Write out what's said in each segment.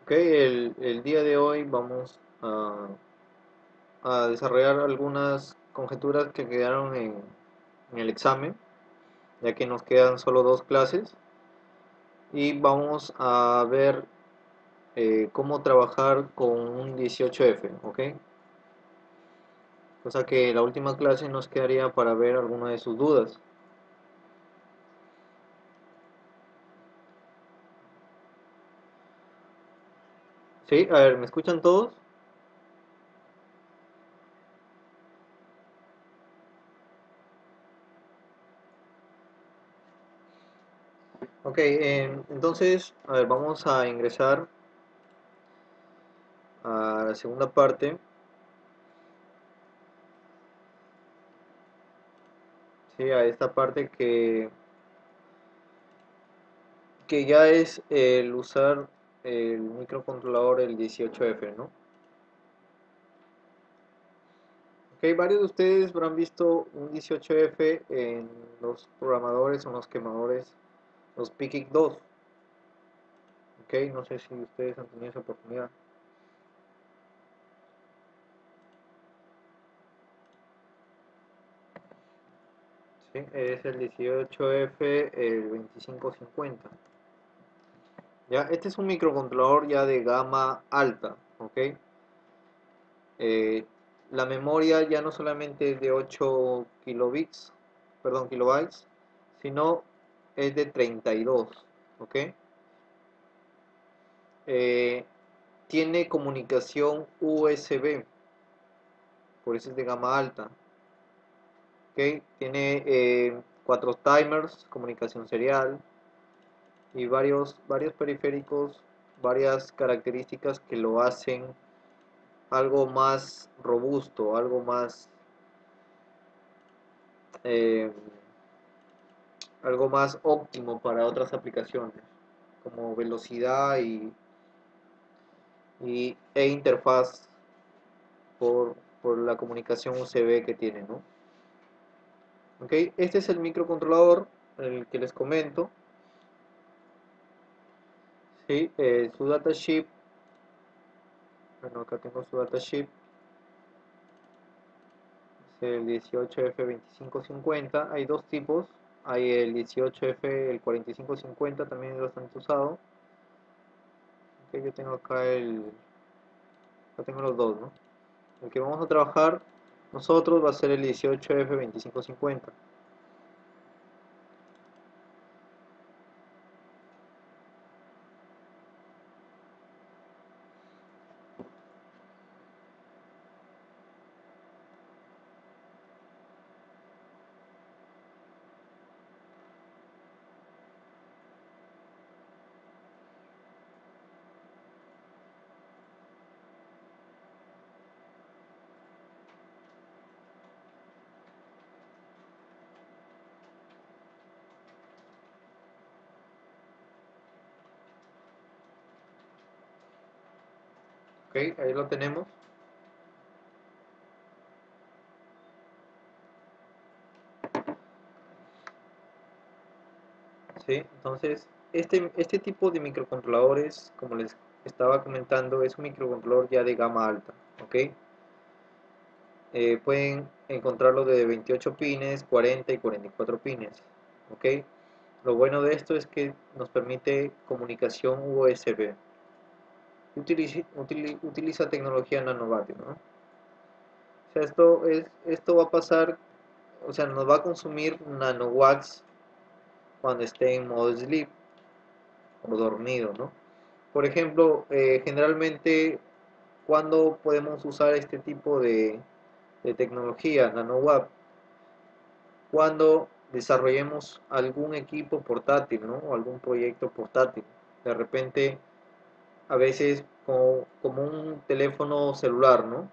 Ok, el día de hoy vamos a desarrollar algunas conjeturas que quedaron en el examen, ya que nos quedan solo dos clases y vamos a ver cómo trabajar con un 18F, ok. Cosa que la última clase nos quedaría para ver alguna de sus dudas. Sí, a ver, ¿me escuchan todos? Ok, entonces, a ver, vamos a ingresar a la segunda parte. Sí, a esta parte que ya es el usar el microcontrolador, el 18F, ¿no? Ok, varios de ustedes habrán visto un 18F en los programadores o en los quemadores, los PICIC 2. Ok, no sé si ustedes han tenido esa oportunidad. Sí, es el 18F, el 2550. Ya, este es un microcontrolador ya de gama alta, ok. Eh, la memoria ya no solamente es de 8 kilobits, perdón, kilobytes, sino es de 32, ¿ok? Eh, tiene comunicación USB, por eso es de gama alta, ¿ok? Tiene 4 timers, comunicación serial y varios periféricos, varias características que lo hacen algo más robusto, eh, algo más óptimo para otras aplicaciones, como velocidad e interfaz por la comunicación USB que tiene, ¿no? Ok, este es el microcontrolador, el que les comento. ¿Sí? Su datasheet, bueno, acá tengo su datasheet, es el 18F2550. Hay dos tipos, hay el 18F, el 4550, también es bastante usado. Ok, yo tengo acá acá tengo los dos, ¿no? El que vamos a trabajar nosotros va a ser el 18F2550. Ok, ahí lo tenemos. ¿Sí? Entonces, este tipo de microcontroladores, como les estaba comentando, es un microcontrolador ya de gama alta. ¿Ok? Pueden encontrarlo de 28 pines, 40 y 44 pines. ¿Ok? Lo bueno de esto es que nos permite comunicación USB. Utiliza tecnología nanovatio, ¿no? O sea, esto va a pasar, o sea, nos va a consumir nanowatts cuando esté en modo sleep o dormido, ¿no? Por ejemplo, generalmente, ¿cuándo podemos usar este tipo de tecnología, nanowatt? Cuando desarrollemos algún equipo portátil, ¿no? O algún proyecto portátil. De repente, a veces como un teléfono celular, ¿no?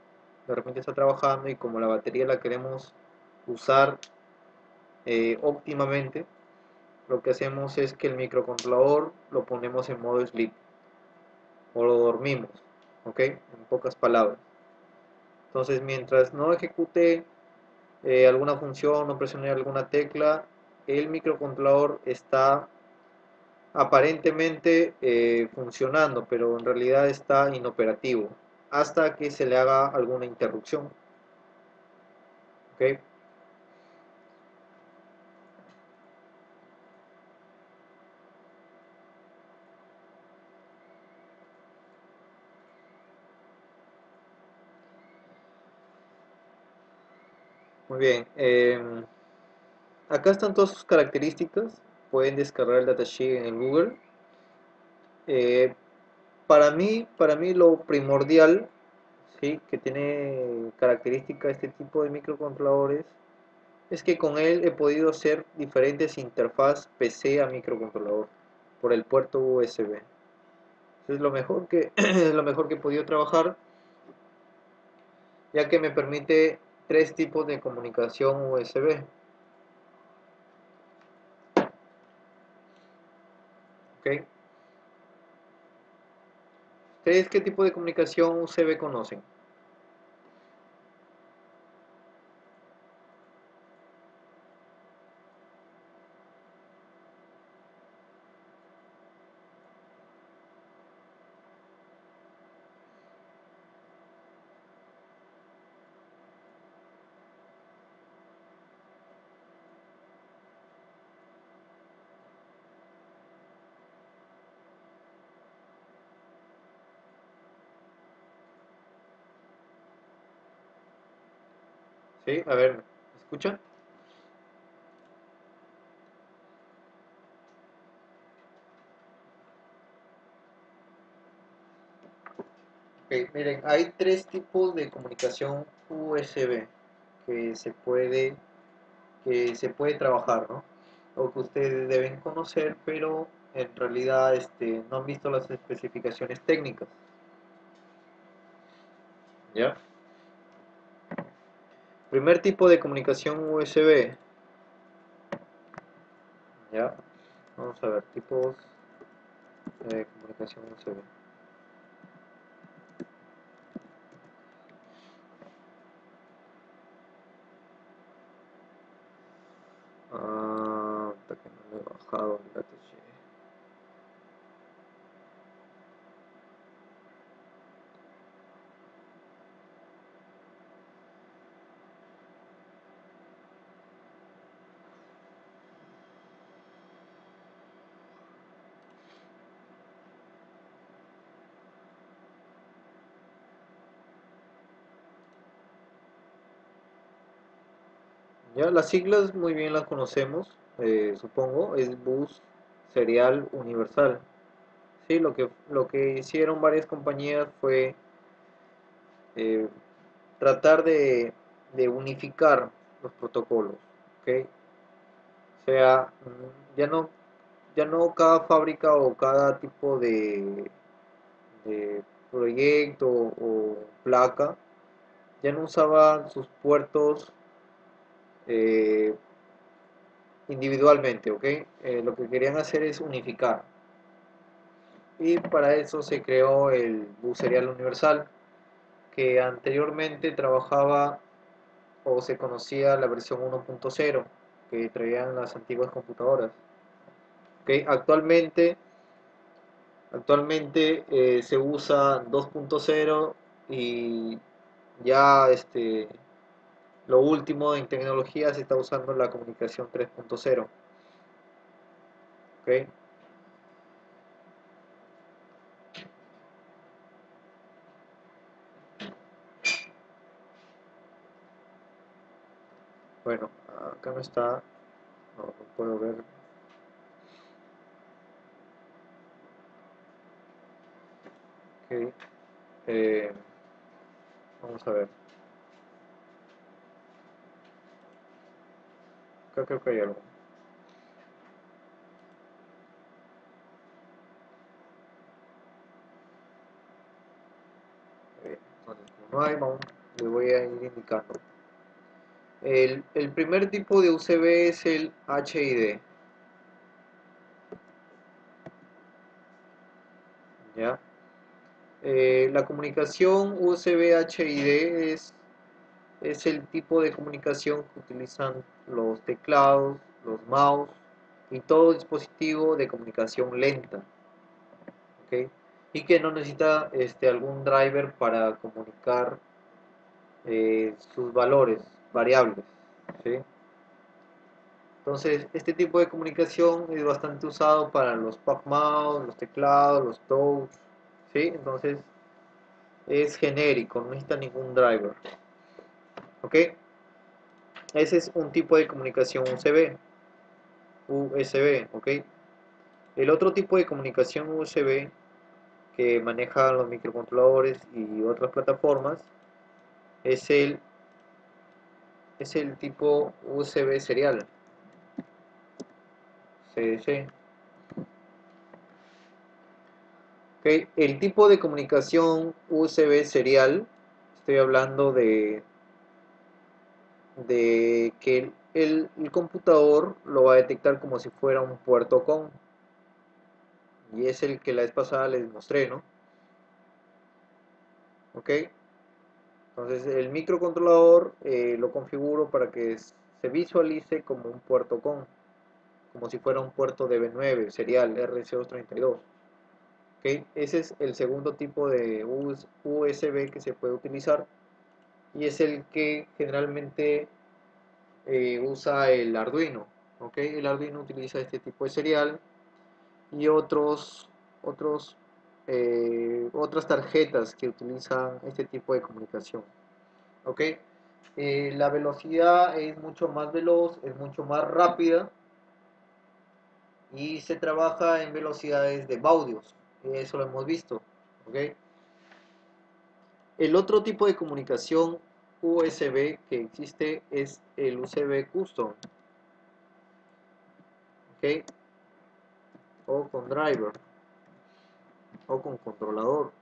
De repente está trabajando y como la batería la queremos usar óptimamente, lo que hacemos es que el microcontrolador lo ponemos en modo sleep o lo dormimos, ¿ok? En pocas palabras. Entonces, mientras no ejecute alguna función o presione alguna tecla, el microcontrolador está aparentemente funcionando, pero en realidad está inoperativo hasta que se le haga alguna interrupción. ¿Ok? Muy bien. Acá están todas sus características. Pueden descargar el datasheet en el Google. Eh, para mí lo primordial, ¿sí?, que tiene característica este tipo de microcontroladores es que con él he podido hacer diferentes interfaz PC a microcontrolador por el puerto USB. Es lo mejor que es lo mejor que he podido trabajar, ya que me permite tres tipos de comunicación USB. ¿Ok? ¿Ustedes qué tipo de comunicación USB conocen? ¿Sí? A ver, ¿escuchan? Ok, miren, hay tres tipos de comunicación USB que se puede, que se puede trabajar, ¿no? O que ustedes deben conocer, pero en realidad no han visto las especificaciones técnicas. ¿Ya? Primer tipo de comunicación USB. ¿Ya? Vamos a ver, tipos de comunicación USB. Hasta que no lo he bajado el datasheet. Ya, las siglas muy bien las conocemos, supongo, es Bus Serial Universal. Sí, lo que hicieron varias compañías fue eh, tratar de unificar los protocolos, ¿ok? O sea, ya no cada fábrica o cada tipo de proyecto o placa ya no usaba sus puertos eh, individualmente, ¿ok? Lo que querían hacer es unificar. Y para eso se creó el bus serial universal, que anteriormente trabajaba o se conocía la versión 1.0 que traían las antiguas computadoras. ¿Ok? Actualmente se usa 2.0 y ya lo último en tecnología se está usando la comunicación 3.0. ¿Ok? Bueno, acá no está, no puedo ver. Ok, eh, vamos a ver. Acá creo que hay algo. Entonces, como no hay, le voy a ir indicando. El primer tipo de USB es el HID, ¿ya? La comunicación USB HID es el tipo de comunicación que utilizan los teclados, los mouse y todo dispositivo de comunicación lenta, ¿ok? Y que no necesita algún driver para comunicar sus valores variables, ¿sí? Entonces, este tipo de comunicación es bastante usado para los pub mouse, los teclados, los touch, ¿sí? Entonces, es genérico, no necesita ningún driver, ¿ok? Ese es un tipo de comunicación USB, ¿ok? El otro tipo de comunicación USB que manejan los microcontroladores y otras plataformas es el tipo USB serial, CDC. ¿Ok? El tipo de comunicación USB serial, estoy hablando de que el computador lo va a detectar como si fuera un puerto COM, y es el que la vez pasada les mostré, ¿no? ¿Ok? Entonces el microcontrolador lo configuro para que se visualice como un puerto COM, como si fuera un puerto DB9 serial RC232. ¿Ok? Ese es el segundo tipo de USB que se puede utilizar, y es el que generalmente usa el Arduino. ¿Ok? El Arduino utiliza este tipo de serial y otras tarjetas que utilizan este tipo de comunicación. ¿Ok? La velocidad es mucho más veloz, es mucho más rápida, y se trabaja en velocidades de baudios. Eso lo hemos visto. ¿Ok? El otro tipo de comunicación USB que existe es el USB Custom, ¿ok? O con driver o con controlador.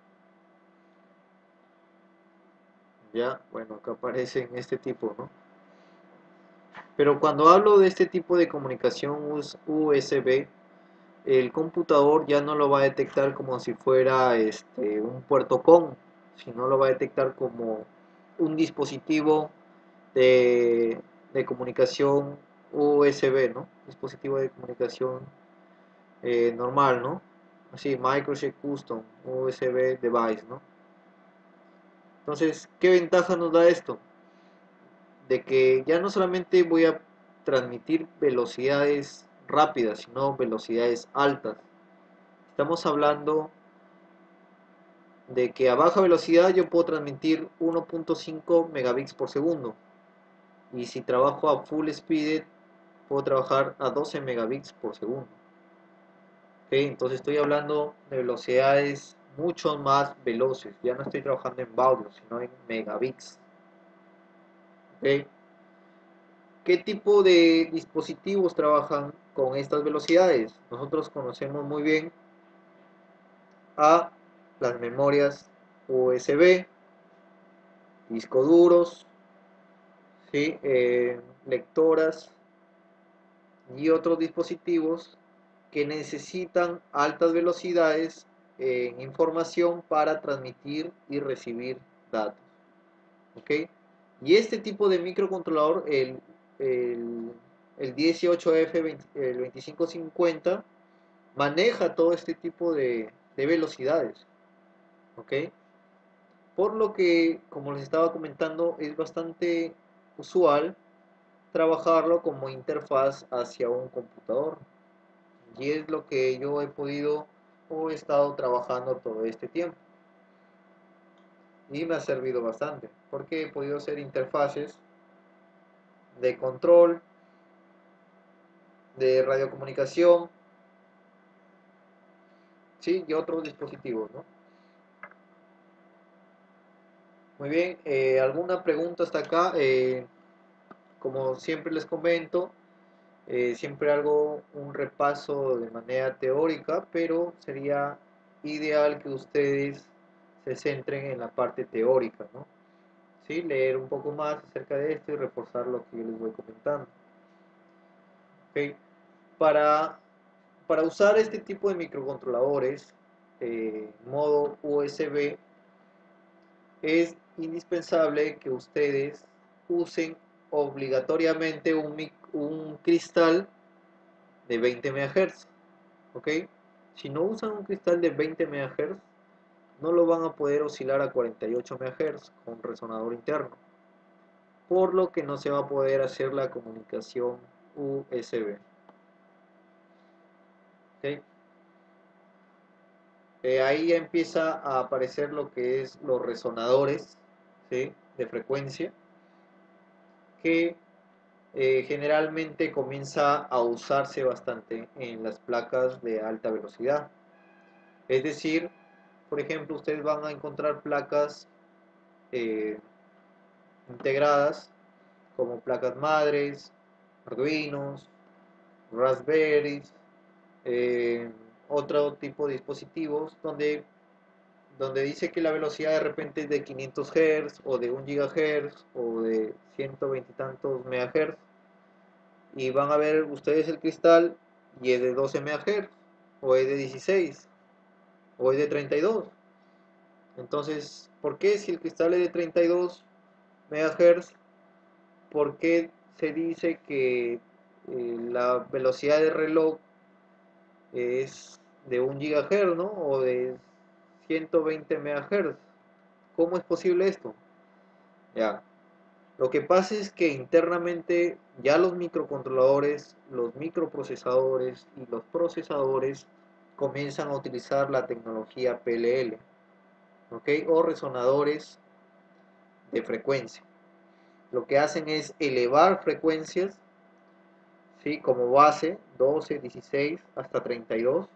Ya, bueno, acá aparecen este tipo, ¿no? Pero cuando hablo de este tipo de comunicación USB, el computador ya no lo va a detectar como si fuera un puerto COM, sino lo va a detectar como un dispositivo de, de comunicación USB, ¿no? Dispositivo de comunicación normal, ¿no? Así, Microchip Custom USB Device, ¿no? Entonces, ¿qué ventaja nos da esto? De que ya no solamente voy a transmitir velocidades rápidas, sino velocidades altas. Estamos hablando de que a baja velocidad yo puedo transmitir 1.5 megabits por segundo, y si trabajo a full speed puedo trabajar a 12 megabits por segundo. ¿Okay? Entonces estoy hablando de velocidades mucho más veloces, ya no estoy trabajando en baudios, sino en megabits. ¿Okay? ¿Qué tipo de dispositivos trabajan con estas velocidades? Nosotros conocemos muy bien a las memorias USB, discos duros, ¿sí? Lectoras y otros dispositivos que necesitan altas velocidades en información para transmitir y recibir datos. ¿Ok? Y este tipo de microcontrolador, el, el 18F, el 2550, maneja todo este tipo de velocidades. ¿Ok? Por lo que, como les estaba comentando, es bastante usual trabajarlo como interfaz hacia un computador. Y es lo que yo he podido o he estado trabajando todo este tiempo. Y me ha servido bastante, porque he podido hacer interfaces de control, de radiocomunicación, ¿sí? Y otros dispositivos, ¿no? Muy bien, ¿alguna pregunta hasta acá? Como siempre les comento, siempre hago un repaso de manera teórica, pero sería ideal que ustedes se centren en la parte teórica, ¿no? ¿Sí? Leer un poco más acerca de esto y reforzar lo que yo les voy comentando. ¿Ok? Para, para usar este tipo de microcontroladores, modo USB, es indispensable que ustedes usen obligatoriamente un cristal de 20 MHz, ¿ok? Si no usan un cristal de 20 MHz, no lo van a poder oscilar a 48 MHz con resonador interno, por lo que no se va a poder hacer la comunicación USB, ¿ok? Ahí ya empieza a aparecer lo que es los resonadores, ¿sí?, de frecuencia, que generalmente comienza a usarse bastante en las placas de alta velocidad. Es decir, por ejemplo, ustedes van a encontrar placas eh, integradas como placas madres, Arduinos, Raspberries, eh, otro tipo de dispositivos donde dice que la velocidad de repente es de 500 Hz o de 1 GHz o de 120 y tantos MHz, y van a ver ustedes el cristal y es de 12 MHz o es de 16 o es de 32. Entonces, ¿por qué si el cristal es de 32 MHz, por qué se dice que la velocidad de reloj es de 1 GHz, ¿no?, o de 120 MHz? ¿Cómo es posible esto? Ya. Lo que pasa es que internamente ya los microcontroladores, los microprocesadores y los procesadores comienzan a utilizar la tecnología PLL, ¿ok? O resonadores de frecuencia. Lo que hacen es elevar frecuencias, ¿sí?, como base, 12, 16 hasta 32,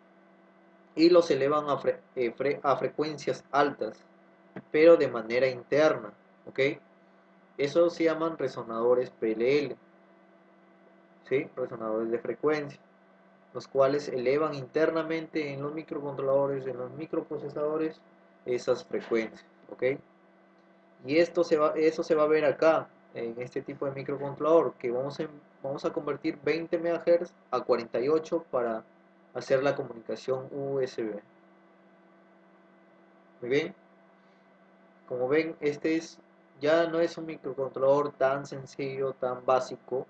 y los elevan a frecuencias altas, pero de manera interna, ¿ok? Eso se llaman resonadores PLL, ¿sí?, resonadores de frecuencia, los cuales elevan internamente en los microcontroladores, en los microprocesadores, esas frecuencias, ¿ok? Y eso se va a ver acá, en este tipo de microcontrolador, que vamos a convertir 20 MHz a 48 para hacer la comunicación USB. Muy bien, como ven, ya no es un microcontrolador tan sencillo, tan básico.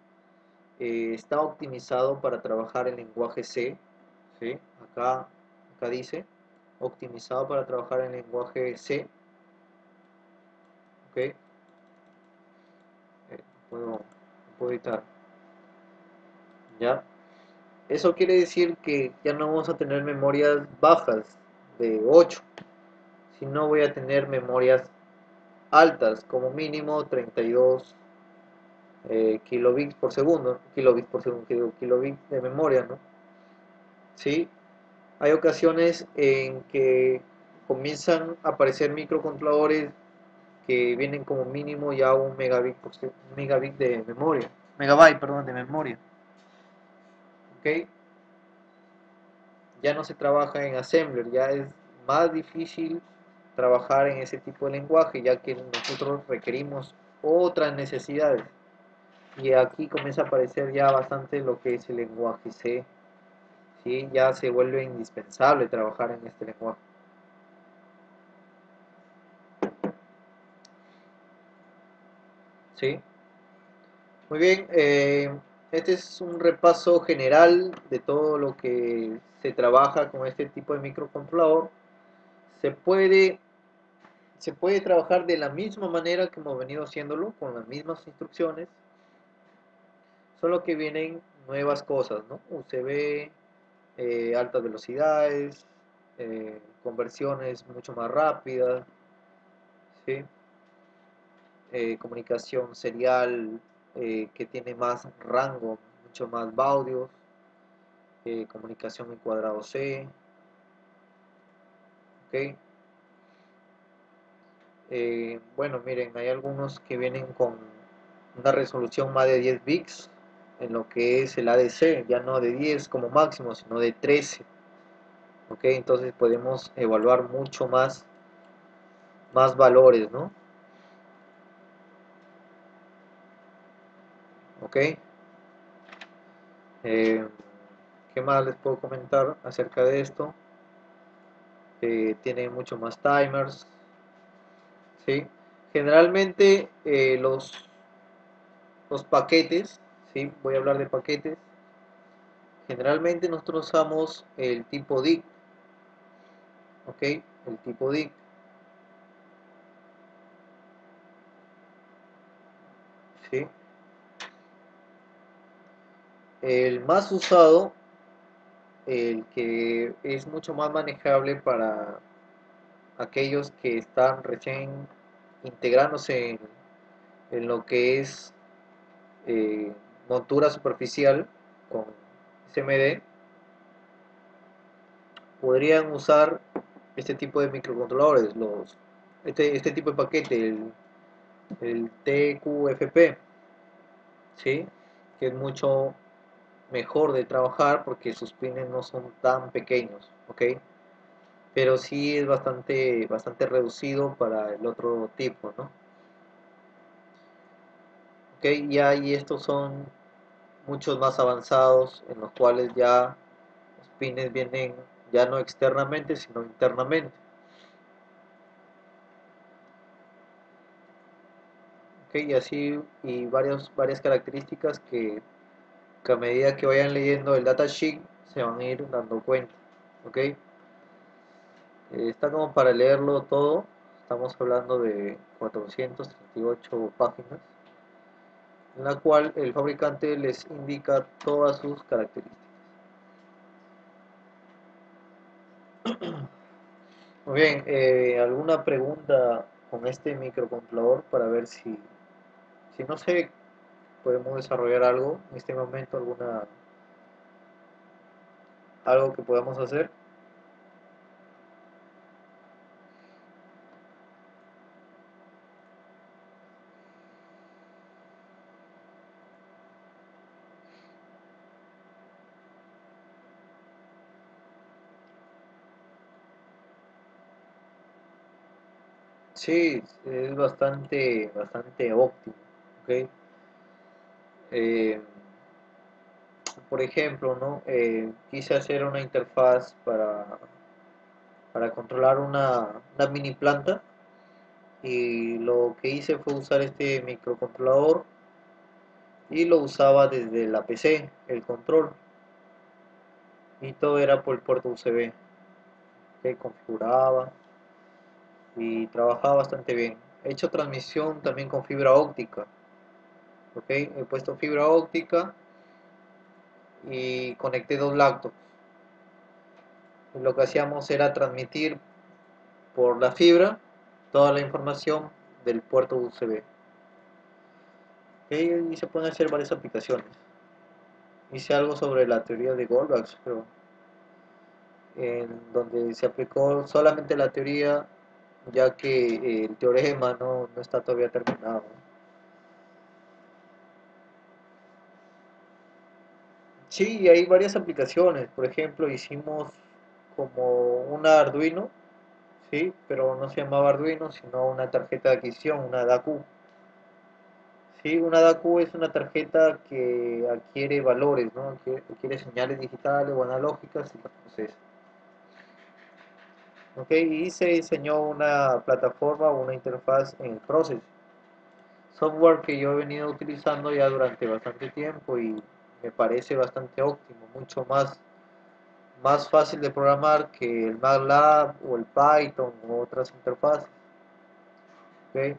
Está optimizado para trabajar en lenguaje C, ¿sí? Acá dice, optimizado para trabajar en lenguaje C, ¿ok? Puedo editar, ¿ya? Eso quiere decir que ya no vamos a tener memorias bajas de 8, sino voy a tener memorias altas, como mínimo 32 kilobits por segundo, kilobits de memoria, ¿no? ¿Sí? Hay ocasiones en que comienzan a aparecer microcontroladores que vienen como mínimo ya un megabit de memoria, megabyte, perdón, de memoria, ¿ok? Ya no se trabaja en assembler, ya es más difícil trabajar en ese tipo de lenguaje, ya que nosotros requerimos otras necesidades. Y aquí comienza a aparecer ya bastante lo que es el lenguaje C, ¿sí? Ya se vuelve indispensable trabajar en este lenguaje. ¿Sí? Muy bien, este es un repaso general de todo lo que se trabaja con este tipo de microcontrolador. Se puede, se puede trabajar de la misma manera que hemos venido haciéndolo, con las mismas instrucciones, solo que vienen nuevas cosas, ¿no? USB, altas velocidades, conversiones mucho más rápidas, ¿sí? Comunicación serial que tiene más rango, mucho más baudios, comunicación en cuadrado C, ¿ok? Bueno, miren, hay algunos que vienen con una resolución más de 10 bits en lo que es el ADC, ya no de 10 como máximo, sino de 13, ¿ok? Entonces podemos evaluar mucho más valores, ¿no? ¿Ok? Eh, ¿Qué más les puedo comentar acerca de esto? Tiene mucho más timers, ¿sí? Generalmente los paquetes, ¿sí? Voy a hablar de paquetes. Generalmente nosotros usamos el tipo DIC, ¿ok? El tipo DIC, ¿sí? El más usado, el que es mucho más manejable para aquellos que están recién integrándose en lo que es eh, montura superficial con SMD, podrían usar este tipo de microcontroladores, este tipo de paquete, el TQFP, ¿sí? Que es mucho mejor de trabajar porque sus pines no son tan pequeños, ¿ok? Pero sí es bastante reducido para el otro tipo, ¿no? ¿Ok? Y estos son muchos más avanzados en los cuales ya los pines vienen ya no externamente sino internamente. ¿Ok? Y así y varias características que a medida que vayan leyendo el datasheet se van a ir dando cuenta. ¿Ok? Está como para leerlo todo. Estamos hablando de 438 páginas, en la cual el fabricante les indica todas sus características. Muy bien, ¿alguna pregunta con este microcontrolador para ver si no sé, podemos desarrollar algo en este momento, algo que podamos hacer? Sí, es bastante óptimo, ¿ok? Eh, por ejemplo, ¿no? Quise hacer una interfaz para controlar una mini planta y lo que hice fue usar este microcontrolador y lo usaba desde la PC, el control, y todo era por el puerto USB que configuraba y trabajaba bastante bien. He hecho transmisión también con fibra óptica, ¿ok? He puesto fibra óptica y conecté dos laptops. Y lo que hacíamos era transmitir por la fibra toda la información del puerto USB. ¿Ok? Y se pueden hacer varias aplicaciones. Hice algo sobre la teoría de Goldbach, pero en donde se aplicó solamente la teoría, ya que el teorema no está todavía terminado. Sí, y hay varias aplicaciones. Por ejemplo, hicimos como una Arduino, sí, pero no se llamaba Arduino, sino una tarjeta de adquisición, una DAQ. Sí, una DAQ es una tarjeta que adquiere valores, ¿no? Adquiere señales digitales o analógicas y las procesa. ¿Ok? Y se diseñó una plataforma o una interfaz en el Process, software que yo he venido utilizando ya durante bastante tiempo y me parece bastante óptimo, mucho más fácil de programar que el MATLAB o el Python u otras interfaces, ¿ok?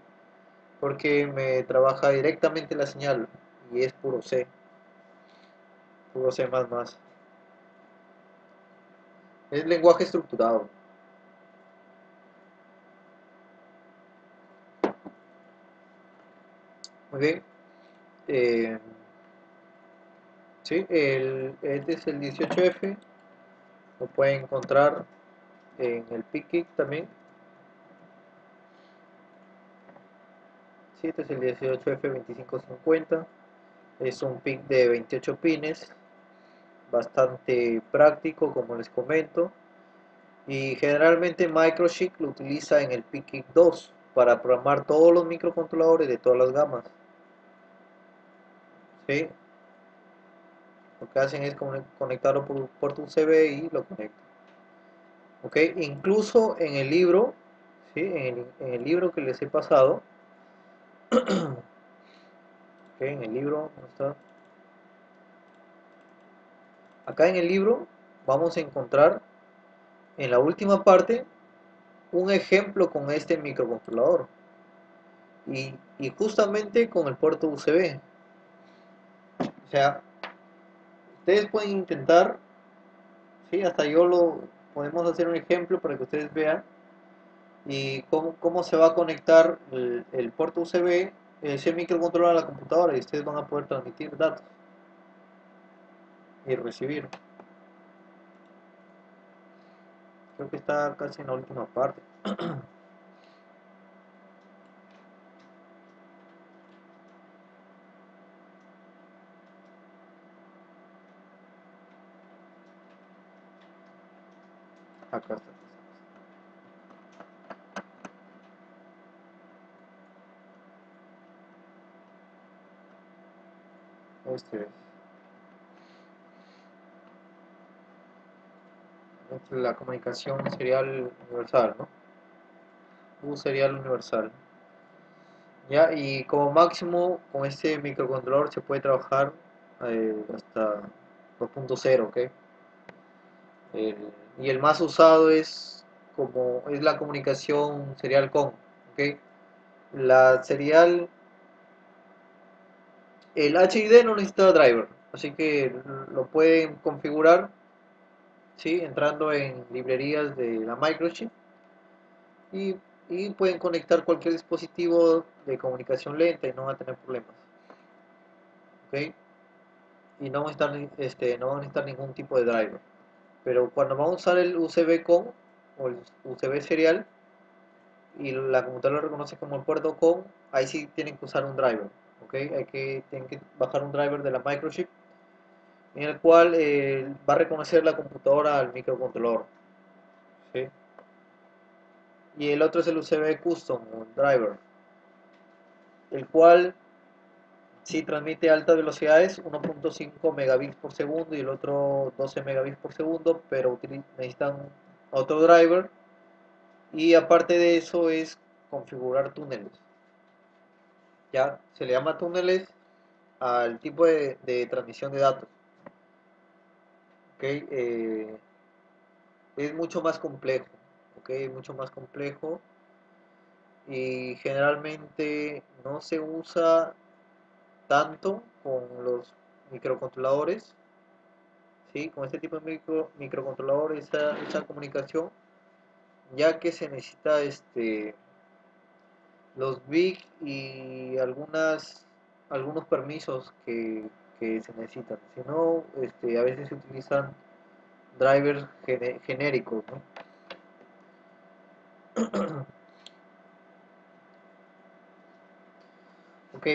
Porque me trabaja directamente la señal y es puro C++. Es lenguaje estructurado, ¿ok? Eh, sí, este es el 18F, lo pueden encontrar en el PICIC también. Sí, este es el 18F2550. Es un PIC de 28 pines, bastante práctico como les comento. Y generalmente Microchip lo utiliza en el PIC 2 para programar todos los microcontroladores de todas las gamas. ¿Sí? Lo que hacen es conectarlo por un puerto USB y lo conectan. ¿Ok? Incluso en el libro, ¿sí? En el libro que les he pasado, ¿ok? En el libro, ¿dónde está? Acá en el libro vamos a encontrar en la última parte un ejemplo con este microcontrolador y justamente con el puerto USB. O sea, ustedes pueden intentar, ¿sí? Hasta yo lo podemos hacer un ejemplo para que ustedes vean y cómo se va a conectar el puerto USB, ese microcontrolador a la computadora y ustedes van a poder transmitir datos y recibir. Creo que está casi en la última parte. Acá está. Este es. Esta es la comunicación serial universal, ¿no? Serial universal. Ya, y como máximo con este microcontrolador se puede trabajar hasta 2.0, ¿ok? Y el más usado es como es la comunicación serial con, ¿ok? La serial, el HID no necesita driver, así que lo pueden configurar, ¿sí? Entrando en librerías de la Microchip y, y pueden conectar cualquier dispositivo de comunicación lenta y no van a tener problemas, ¿ok? Y no van a necesitar, no van a necesitar ningún tipo de driver. Pero cuando vamos a usar el USB COM o el USB serial y la computadora lo reconoce como el puerto COM, ahí sí tienen que usar un driver, ¿ok? Tienen que bajar un driver de la Microchip en el cual va a reconocer la computadora al microcontrolador, ¿sí? Y el otro es el USB Custom o driver, el cual sí transmite altas velocidades, 1.5 megabits por segundo y el otro 12 megabits por segundo, pero necesitan otro driver y aparte de eso es configurar túneles. Ya se le llama túneles al tipo de transmisión de datos. ¿Okay? Es mucho más complejo. ¿Okay? Mucho más complejo y generalmente no se usa tanto con los microcontroladores. ¿Sí? Con este tipo de microcontrolador esa comunicación, ya que se necesita los BIC y algunos permisos que se necesitan. Si no, a veces se utilizan drivers genéricos, ¿no? Ok,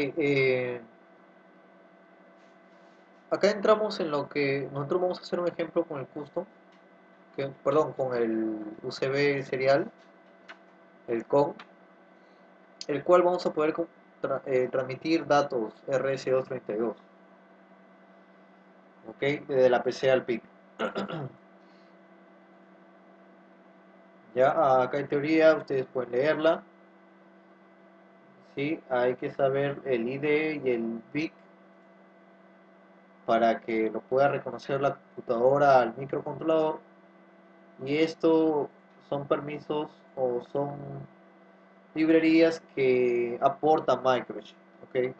acá entramos en lo que nosotros vamos a hacer un ejemplo con el custom, perdón, con el USB serial, el COM, el cual vamos a poder transmitir datos RS232, ok, desde la PC al PIC. Ya, acá en teoría ustedes pueden leerla, ¿sí? Hay que saber el ID y el BIC para que lo pueda reconocer la computadora al microcontrolador y esto son permisos o son librerías que aporta Microchip, ¿ok?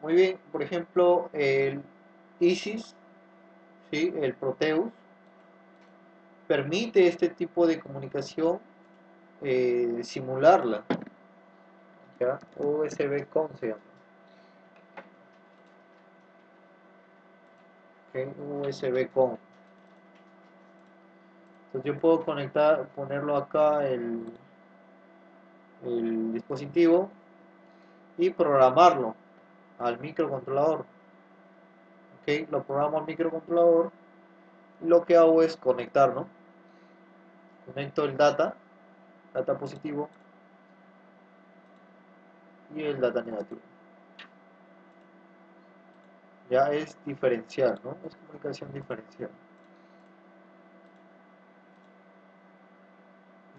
Muy bien, por ejemplo, el ISIS, ¿sí? El Proteus, permite este tipo de comunicación simularla, ¿ya? USB con se llama, ¿ok? USB con. Entonces yo puedo conectar, ponerlo acá el dispositivo y programarlo al microcontrolador, ¿ok? Lo programo al microcontrolador y lo que hago es conectar, ¿no? Conecto el data positivo y el data negativo. Ya es diferencial, ¿no? Es comunicación diferencial.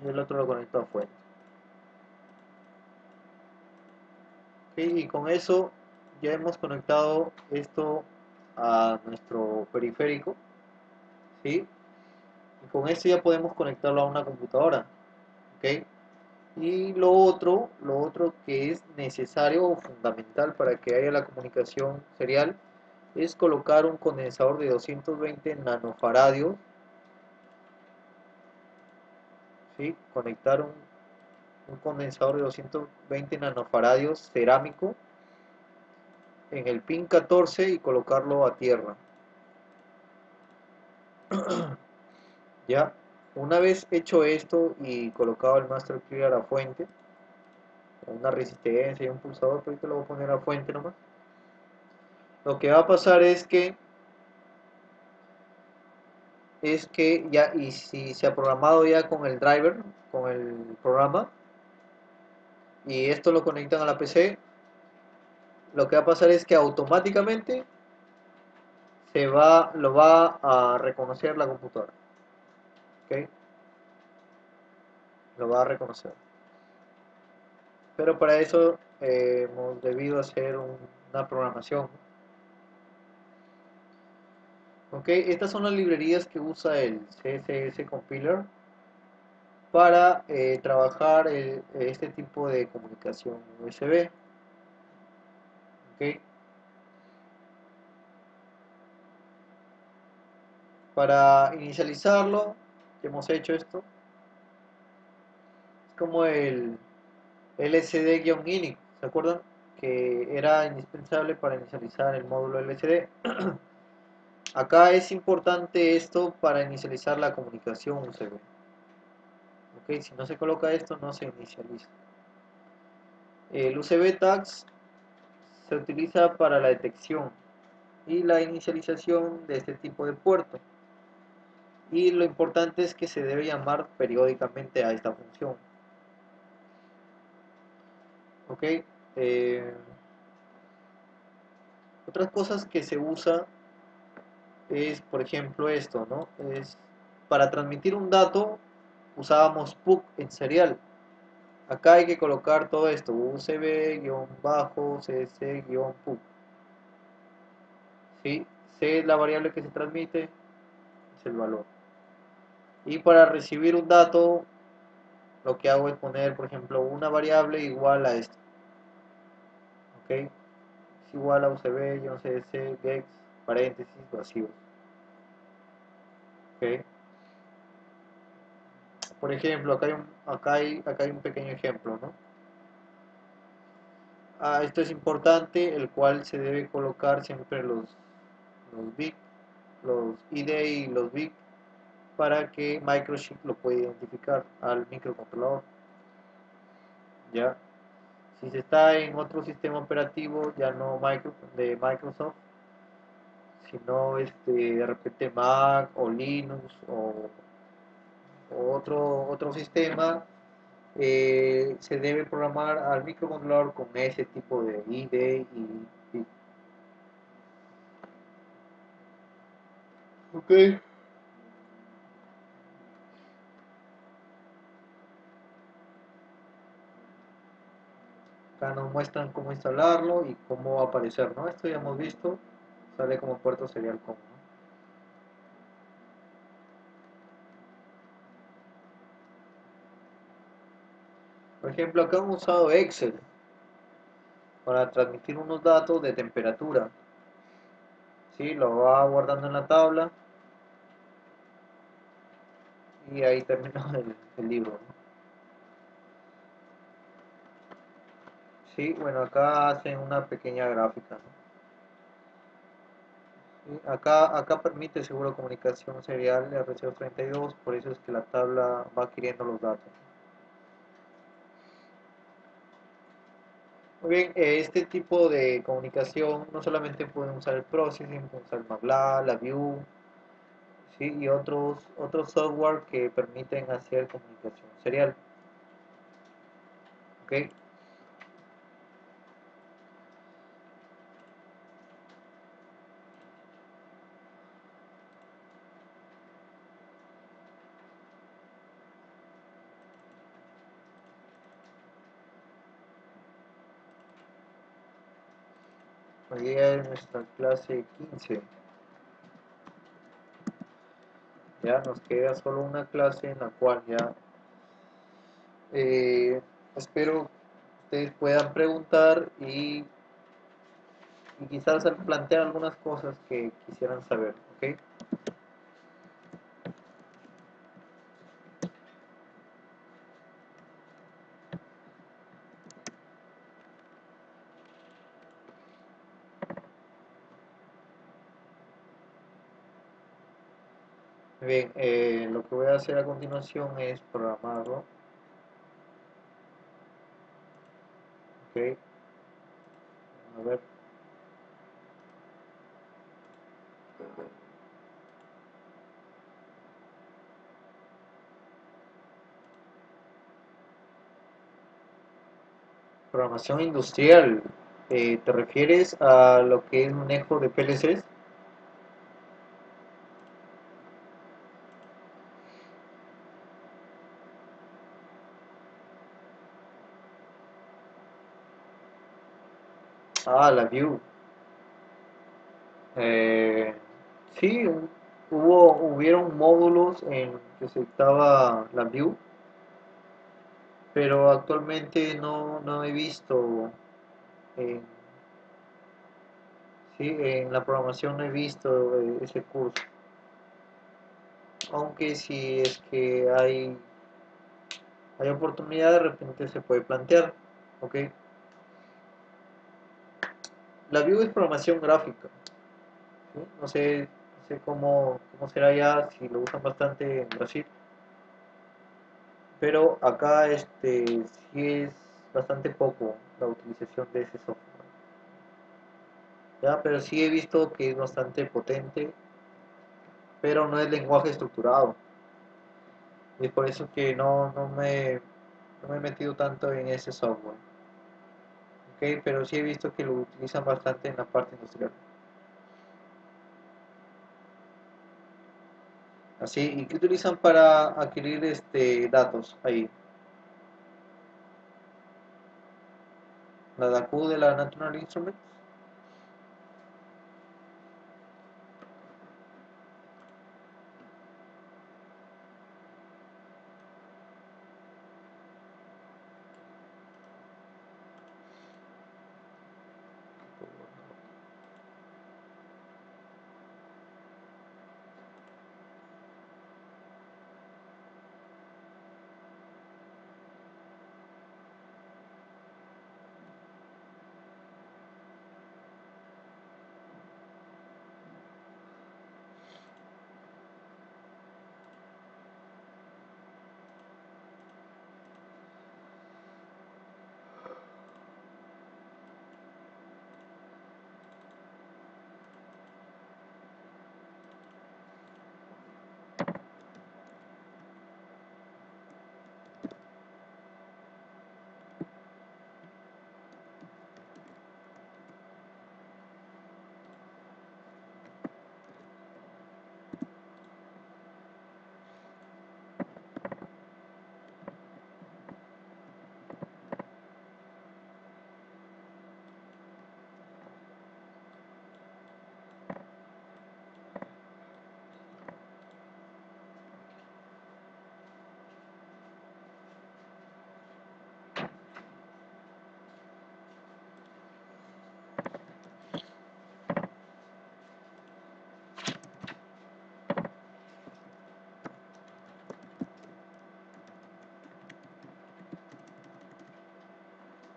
Y el otro lo conecto a fuente. Ok, y con eso ya hemos conectado esto a nuestro periférico, ¿sí? Y con esto ya podemos conectarlo a una computadora, ¿ok? Y lo otro que es necesario o fundamental para que haya la comunicación serial es colocar un condensador de 220 nanofaradios, ¿sí? Conectar un condensador de 220 nanofaradios cerámico en el pin 14 y colocarlo a tierra. Ya, una vez hecho esto y colocado el master clear a fuente, una resistencia y un pulsador, pues ahorita lo voy a poner a fuente nomás. Lo que va a pasar es que ya, y si se ha programado ya con el driver, con el programa, y esto lo conectan a la PC, lo que va a pasar es que automáticamente lo va a reconocer la computadora. ¿Ok? Lo va a reconocer. Pero para eso hemos debido hacer una programación. ¿Ok? Estas son las librerías que usa el CSS Compiler para trabajar este tipo de comunicación USB. ¿Ok? Para inicializarlo, hemos hecho esto. Es como el LCD-init, ¿se acuerdan? Que era indispensable para inicializar el módulo LCD. Acá es importante esto para inicializar la comunicación USB. ¿Ok? Si no se coloca esto, no se inicializa. El USB tags se utiliza para la detección y la inicialización de este tipo de puerto. Y lo importante es que se debe llamar periódicamente a esta función. ¿Ok? Eh, Otras cosas que se usa es, por ejemplo, esto, ¿no? Es para transmitir un dato usábamos PUC en serial. Acá hay que colocar todo esto, UCB-CC-PUC. ¿Sí? C es la variable que se transmite, es el valor. Y para recibir un dato, lo que hago es poner, por ejemplo, una variable igual a esto. ¿Ok? Es igual a UCB-CC, gex, paréntesis, vacíos. ¿Ok? Por ejemplo, acá hay un pequeño ejemplo, ¿no? Esto es importante, el cual se debe colocar siempre los bits, los ID y los bits para que Microchip lo pueda identificar al microcontrolador. ¿Ya? Si se está en otro sistema operativo, ya no de Microsoft, sino de repente Mac o Linux o otro sistema, se debe programar al microcontrolador con ese tipo de ID y bit. Ok. Acá nos muestran cómo instalarlo y cómo va a aparecer, ¿no? Esto ya hemos visto, sale como puerto serial común, ¿no? Por ejemplo, acá hemos usado Excel para transmitir unos datos de temperatura. ¿Sí? Lo va guardando en la tabla y ahí termina el libro, ¿no? Sí, bueno, acá hacen una pequeña gráfica, ¿no? Sí, acá permite seguro comunicación serial de RC232, por eso es que la tabla va adquiriendo los datos. Muy bien, este tipo de comunicación no solamente pueden usar el processing, pueden usar el MATLAB, la Vue, ¿sí? Y otros software que permiten hacer comunicación serial. ¿Ok? Hoy día es nuestra clase 15. Ya nos queda solo una clase en la cual ya eh, espero ustedes puedan preguntar y quizás plantear algunas cosas que quisieran saber, ¿ok? Bien, lo que voy a hacer a continuación es programarlo, ¿ok? A ver, programación industrial. ¿Te refieres a lo que es manejo de PLCs? Ah, la View. Eh, sí, hubieron módulos en que se dictaba la View, pero actualmente no he visto, en, sí, en la programación no he visto ese curso, aunque si es que hay oportunidad de repente se puede plantear, ¿ok? La View es programación gráfica, ¿sí? No sé cómo será ya, si lo usan bastante en Brasil. Pero acá sí es bastante poco la utilización de ese software. ¿Ya? Pero sí he visto que es bastante potente, pero no es lenguaje estructurado. Y es por eso que no me he metido tanto en ese software. ¿Ok? Pero sí he visto que lo utilizan bastante en la parte industrial. Así, ¿y qué utilizan para adquirir datos ahí? La DAQ de la Natural Instruments.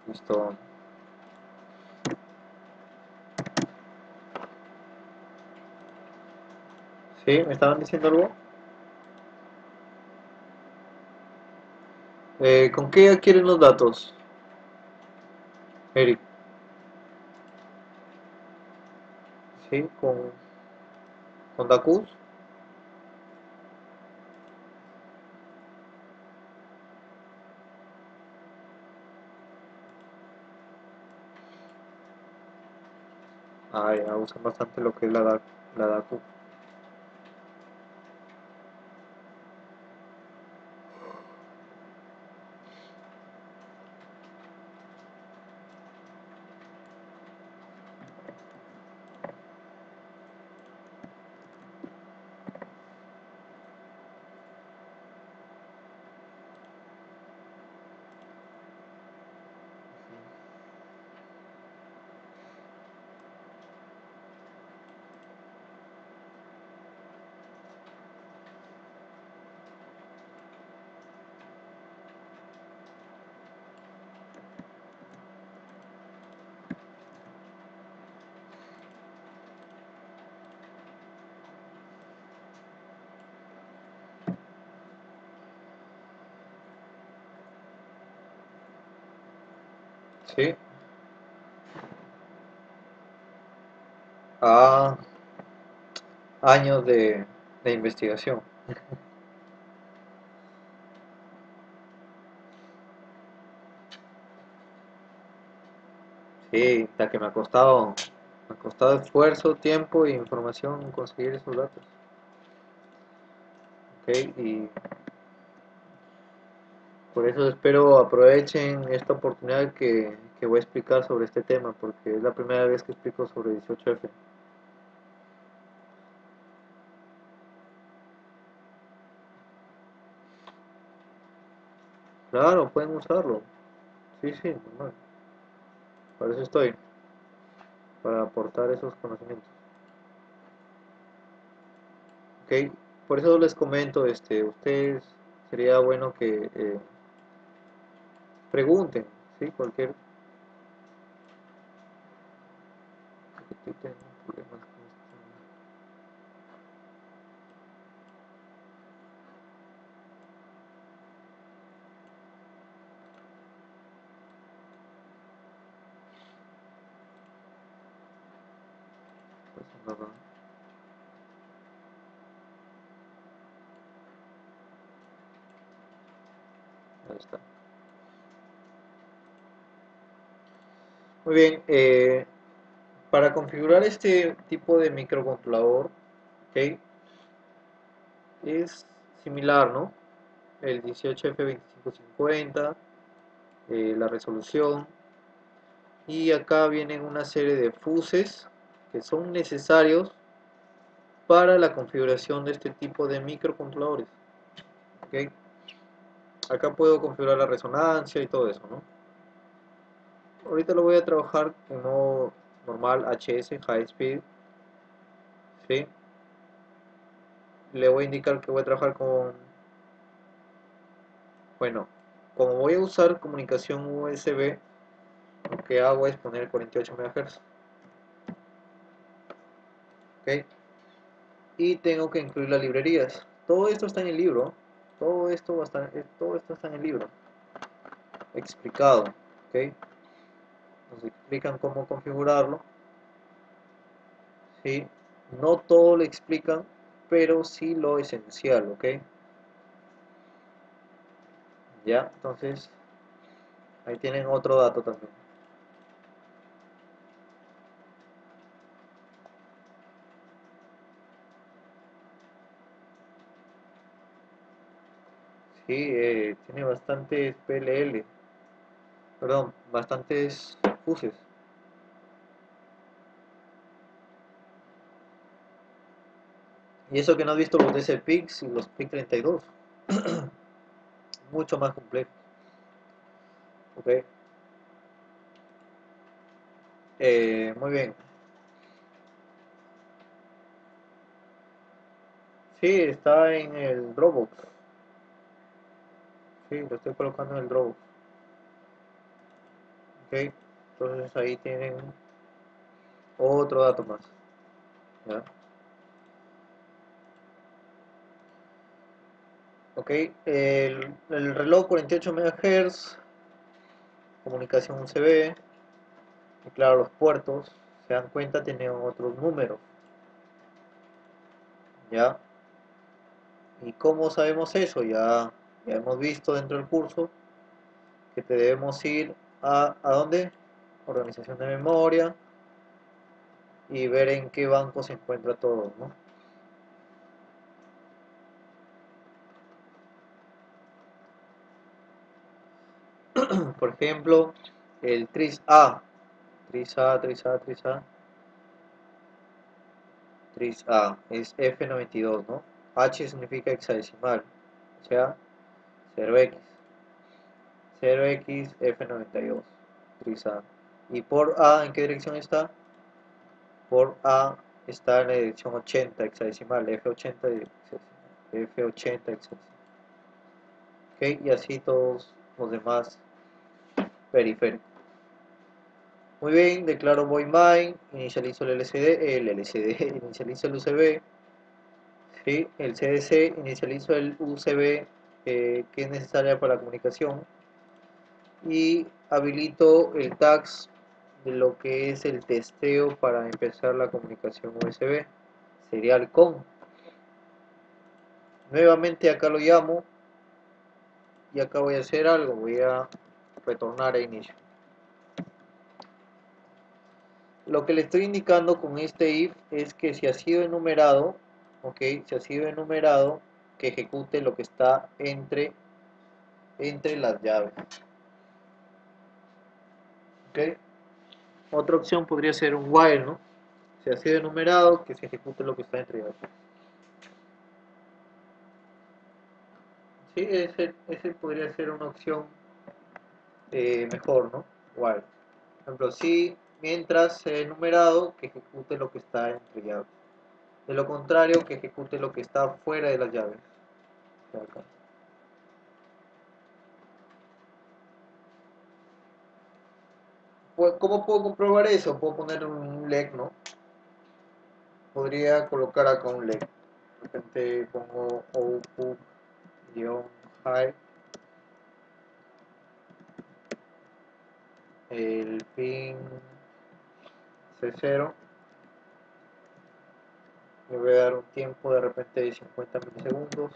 Listo. ¿Sí? ¿Me estaban diciendo algo? ¿Con qué adquieren los datos, Eric? ¿Sí? ¿Con DAQs? Ah, ya usan bastante lo que es la DAQ. Sí. Ah, años de investigación. Sí, la que me ha costado esfuerzo, tiempo e información conseguir esos datos. Ok, y por eso espero aprovechen esta oportunidad que voy a explicar sobre este tema, porque es la primera vez que explico sobre 18F. Claro, pueden usarlo. Sí, sí, normal. Para eso estoy, para aportar esos conocimientos. Ok, por eso les comento, ustedes sería bueno que pregunten, ¿sí? Cualquier que tengan problemas con esto, pues, nada, ahí está. Muy bien, para configurar este tipo de microcontrolador, ¿ok? Es similar, ¿no? El 18F2550, la resolución, y acá vienen una serie de fuses que son necesarios para la configuración de este tipo de microcontroladores, ¿ok? Acá puedo configurar la resonancia y todo eso, ¿no? Ahorita lo voy a trabajar en modo normal HS, High Speed, ¿sí? Le voy a indicar que voy a trabajar con, bueno, como voy a usar comunicación USB, lo que hago es poner 48 MHz, ¿ok? Y tengo que incluir las librerías. Todo esto está en el libro, todo esto está en el libro, explicado, ¿ok? Nos explican cómo configurarlo, ¿sí? No todo lo explican, pero sí lo esencial, ¿ok? Ya, entonces ahí tienen otro dato también. Sí, tiene bastantes PLL, perdón, bastantes fuses. Y eso que no has visto los DCPix y los PIC 32, mucho más complejos, ¿ok? Muy bien. Sí, está en el Dropbox. Sí, lo estoy colocando en el Dropbox. Ok, entonces ahí tienen otro dato más. ¿Ya? Ok, el reloj 48 MHz, comunicación USB, y claro, los puertos, se dan cuenta, tienen otros números. ¿Ya? ¿Y cómo sabemos eso? Ya hemos visto dentro del curso que te debemos ir ¿a dónde? Organización de memoria y ver en qué banco se encuentra todo, ¿no? Por ejemplo, el tris A, tris A, tris A, tris A, tris A es F92, ¿no? H significa hexadecimal, o sea, 0x, 0x F92, tris A. ¿Y por A en qué dirección está? Por A está en la dirección 80 hexadecimal, F80 F80 hexadecimal. ¿Ok? Y así todos los demás periféricos. Muy bien, declaro void main, inicializo el LCD, inicializo el USB, ¿sí? El CDC, inicializo el USB que es necesaria para la comunicación, y habilito el tags de lo que es el testeo para empezar la comunicación USB serial con. Nuevamente acá lo llamo y acá voy a hacer algo, voy a retornar a inicio. Lo que le estoy indicando con este if es que si ha sido enumerado, ok, si ha sido enumerado, que ejecute lo que está entre las llaves. Ok, otra opción podría ser un while, ¿no? Si ha sido enumerado, que se ejecute lo que está entre llaves. Sí, ese podría ser una opción mejor, ¿no? While. Por ejemplo, si mientras sea enumerado, que ejecute lo que está entre llaves. De lo contrario, que ejecute lo que está fuera de las llaves. Acá. ¿Cómo puedo comprobar eso? Puedo poner un leg, ¿no? Podría colocar acá un leg. De repente pongo output-high, el pin C0. Le voy a dar un tiempo de repente de 50 milisegundos.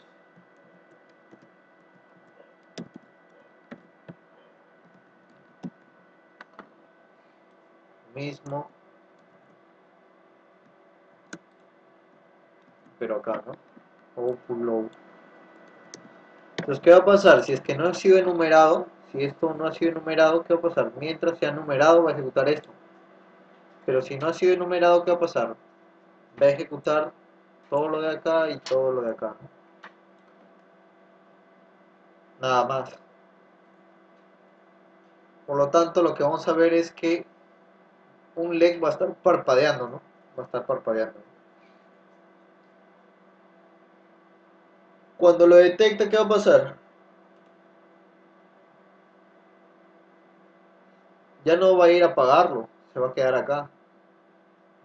Mismo, pero acá, ¿no? Output low. Entonces, ¿qué va a pasar? Si es que no ha sido enumerado, si esto no ha sido enumerado, ¿qué va a pasar? Mientras sea enumerado va a ejecutar esto. Pero si no ha sido enumerado, ¿qué va a pasar? Va a ejecutar todo lo de acá y todo lo de acá, ¿no? Nada más. Por lo tanto, lo que vamos a ver es que un leg va a estar parpadeando, ¿no? Va a estar parpadeando. Cuando lo detecta, ¿qué va a pasar? Ya no va a ir a apagarlo, se va a quedar acá.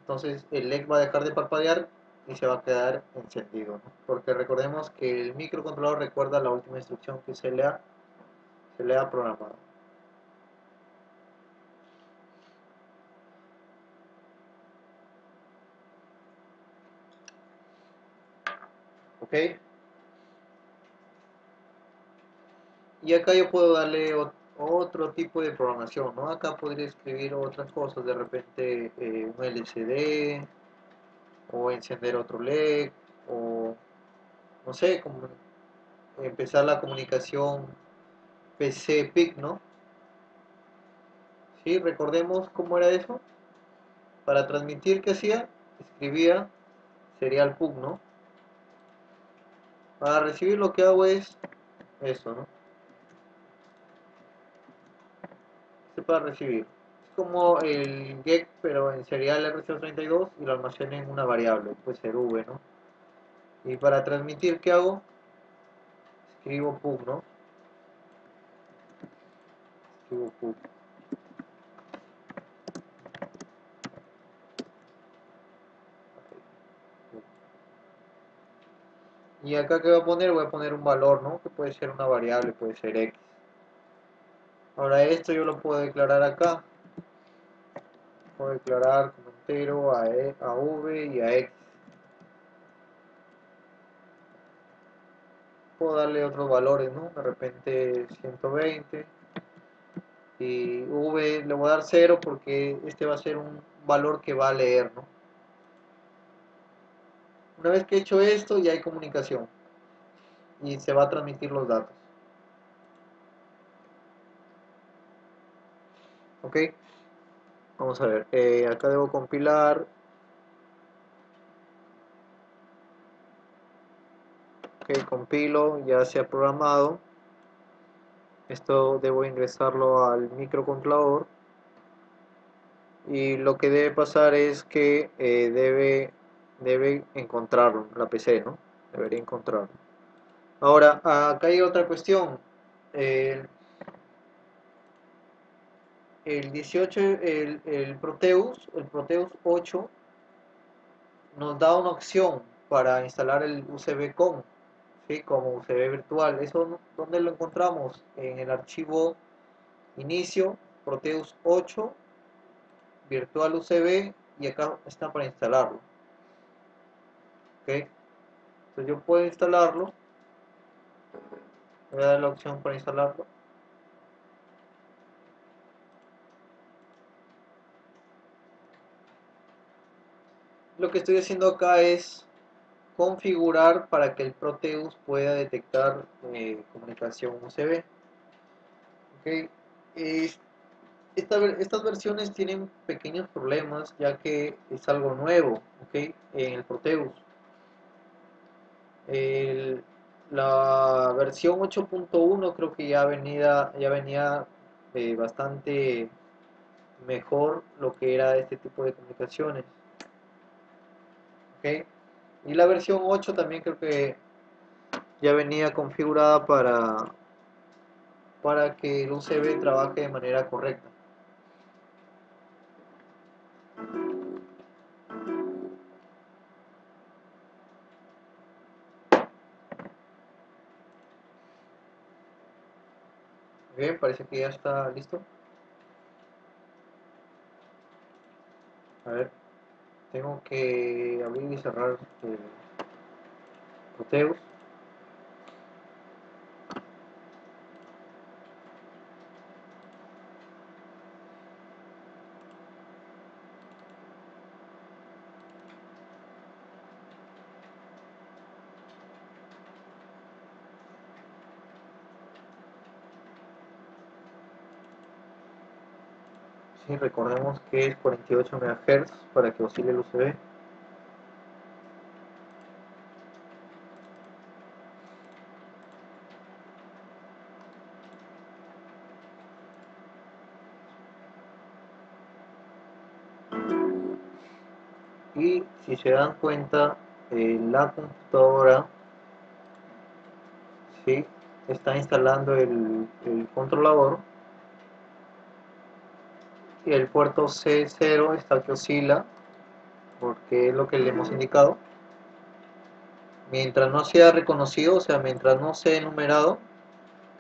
Entonces el leg va a dejar de parpadear y se va a quedar encendido, ¿no? Porque recordemos que el microcontrolador recuerda la última instrucción que se le ha programado. ¿Ok? Y acá yo puedo darle otro tipo de programación, ¿no? Acá podría escribir otras cosas, de repente un LCD, o encender otro LED, o no sé, como empezar la comunicación PC-PIC, ¿no? Sí, recordemos cómo era eso. Para transmitir, ¿qué hacía? Escribía serial PUC, ¿no? Para recibir lo que hago es eso, ¿no? Este para recibir. Es como el GEC, pero en serial RC32 y dos y lo almacené en una variable, puede ser V, ¿no? Y para transmitir, ¿qué hago? Escribo PUC, ¿no? Escribo PUC. Y acá que voy a poner, voy a poner un valor, ¿no? Que puede ser una variable, puede ser X. Ahora esto yo lo puedo declarar acá. Puedo declarar como entero a V y a X. Puedo darle otros valores, ¿no? De repente 120. Y V le voy a dar 0 porque este va a ser un valor que va a leer, ¿no? Una vez que he hecho esto, ya hay comunicación. Y se va a transmitir los datos. ¿Ok? Vamos a ver. Acá debo compilar. Ok, compilo, ya se ha programado. Esto debo ingresarlo al microcontrolador. Y lo que debe pasar es que debe encontrarlo, la PC, ¿no? Debería encontrarlo. Ahora, acá hay otra cuestión. El, el 18, el Proteus 8 nos da una opción para instalar el UCB-COM, ¿sí? Como USB virtual. ¿Eso dónde lo encontramos? En el archivo inicio, Proteus 8, virtual UCB, y acá está para instalarlo. ¿Ok? Entonces yo puedo instalarlo, voy a dar la opción para instalarlo. Lo que estoy haciendo acá es configurar para que el Proteus pueda detectar comunicación USB. ¿Ok? Estas versiones tienen pequeños problemas ya que es algo nuevo, ¿ok? En el Proteus. El- la versión 8.1 creo que ya venía bastante mejor lo que era este tipo de comunicaciones, ¿ok? Y la versión 8 también creo que ya venía configurada para que el USB trabaje de manera correcta. Bien, parece que ya está listo. A ver, tengo que abrir y cerrar Proteus. Sí, recordemos que es 48 MHz para que oscile el USB. Y si se dan cuenta, la computadora, ¿sí?, está instalando el controlador, y el puerto C0 está que oscila porque es lo que le hemos indicado. Mientras no sea reconocido, o sea, mientras no sea enumerado,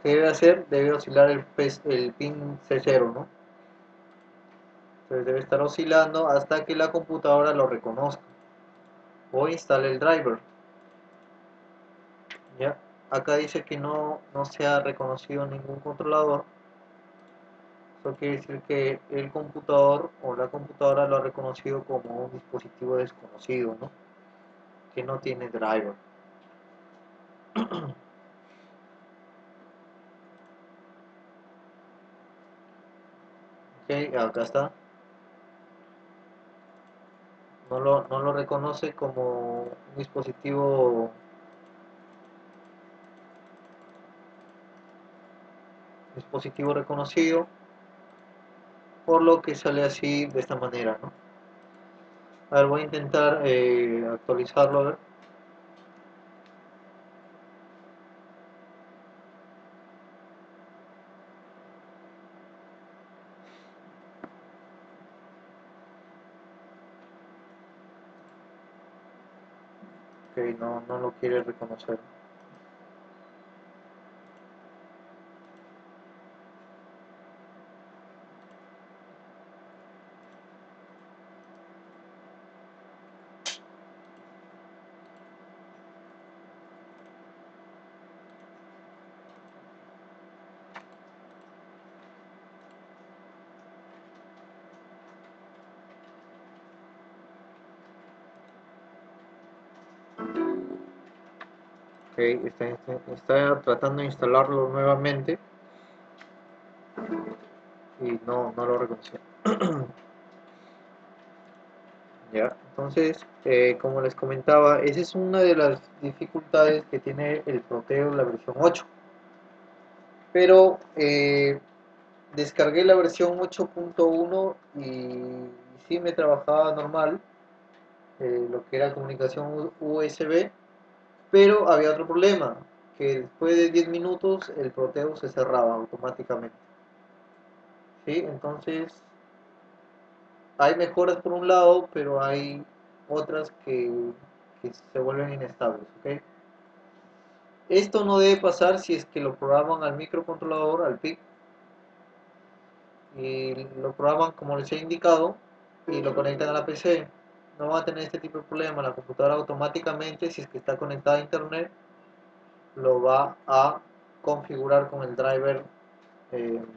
¿qué debe hacer? Debe oscilar el pin C0, ¿no? Entonces debe estar oscilando hasta que la computadora lo reconozca o instale el driver. ¿Ya? Acá dice que no se ha reconocido ningún controlador. Eso quiere decir que el computador o la computadora lo ha reconocido como un dispositivo desconocido, ¿no? Que no tiene driver. Ok, acá está. No lo reconoce como un dispositivo reconocido, por lo que sale así de esta manera, ¿no? A ver, voy a intentar actualizarlo, a ver. Ok, no lo quiere reconocer. Ok, está tratando de instalarlo nuevamente y no lo reconoció. Ya, entonces, como les comentaba, esa es una de las dificultades que tiene el Proteo la versión 8. Pero descargué la versión 8.1 y sí me trabajaba normal, lo que era comunicación USB, pero había otro problema, que después de 10 minutos el Proteo se cerraba automáticamente. ¿Sí? Entonces, hay mejoras por un lado, pero hay otras que se vuelven inestables, ¿ok? Esto no debe pasar si es que lo programan al microcontrolador, al PIC, y lo programan como les he indicado y lo conectan a la PC, no van a tener este tipo de problema. La computadora automáticamente, si es que está conectada a internet, lo va a configurar con el driver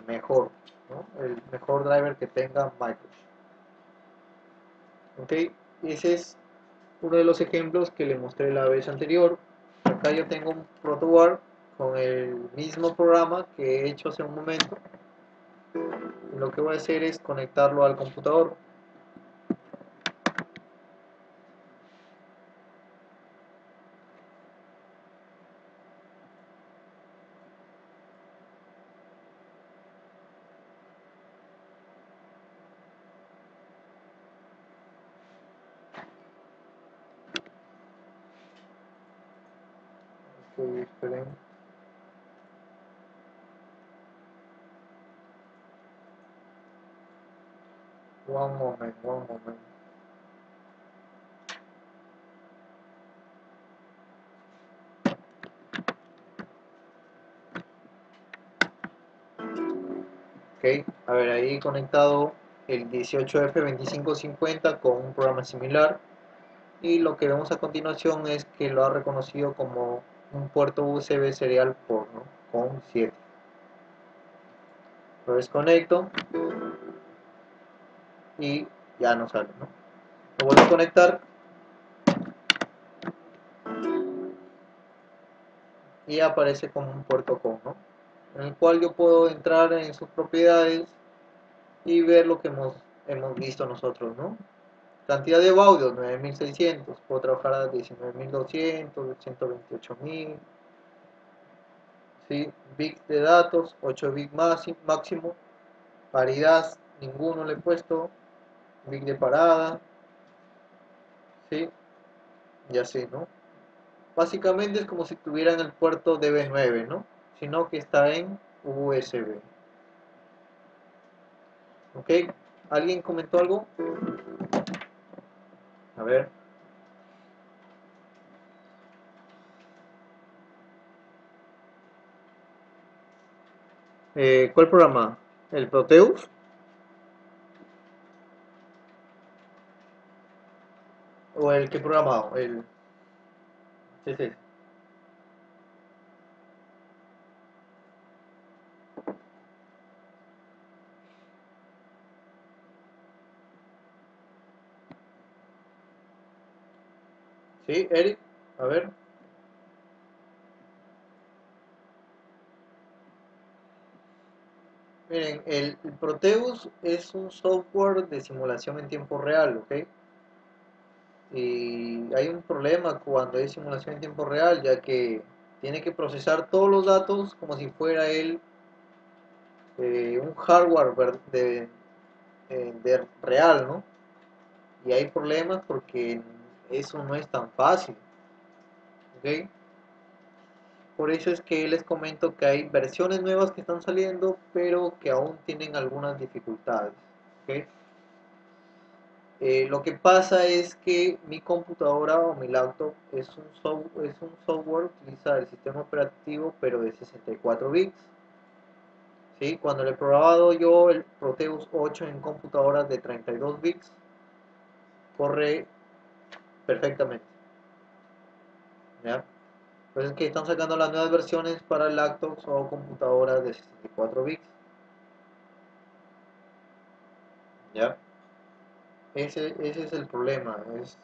mejor, ¿no? El mejor driver que tenga Microsoft. Ok, ese es uno de los ejemplos que le mostré la vez anterior. Acá yo tengo un protoboard con el mismo programa que he hecho hace un momento. Lo que voy a hacer es conectarlo al computador. Ok, esperen. One moment, one moment. Ok, a ver, ahí he conectado el 18F2550 con un programa similar, y lo que vemos a continuación es que lo ha reconocido como un puerto USB serial port, ¿no? Con 7. Lo desconecto y ya no sale, ¿no? Lo vuelvo a conectar y aparece como un puerto con, ¿no? En el cual yo puedo entrar en sus propiedades y ver lo que hemos visto nosotros, ¿no? Cantidad de baudios, 9600. Puedo trabajar a 19200, 128.000. ¿Sí? Bits de datos, 8 bits máximo. Paridad, ninguno le he puesto. Bit de parada, ¿sí? Y así, ¿no? Básicamente es como si tuvieran el puerto DB9, ¿no? Sino que está en USB. ¿Ok? ¿Alguien comentó algo? A ver. ¿Cuál programa? ¿El Proteus? ¿O el que he programado? El... Sí, sí. ¿Sí, Eric? A ver. Miren, el Proteus es un software de simulación en tiempo real, ¿ok? Y hay un problema cuando hay simulación en tiempo real, ya que tiene que procesar todos los datos como si fuera él un hardware de real, ¿no? Y hay problemas porque eso no es tan fácil, ¿ok? Por eso es que les comento que hay versiones nuevas que están saliendo, pero que aún tienen algunas dificultades, ¿ok? Lo que pasa es que mi computadora o mi laptop es un software, utiliza el sistema operativo pero de 64 bits. ¿Sí? Cuando le he probado yo el Proteus 8 en computadoras de 32 bits, corre perfectamente. ¿Ya? Pues es que están sacando las nuevas versiones para laptops o computadoras de 64 bits. ¿Ya? Ese es el problema, es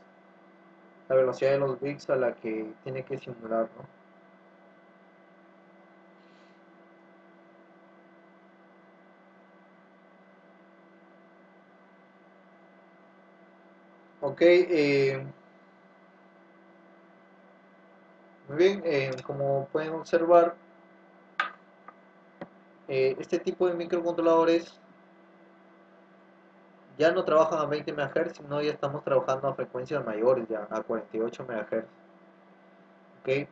la velocidad de los bits a la que tiene que simular, ¿no? Ok, muy bien, como pueden observar, este tipo de microcontroladores ya no trabajan a 20 MHz, sino ya estamos trabajando a frecuencias mayores, ya a 48 MHz. ¿Ok?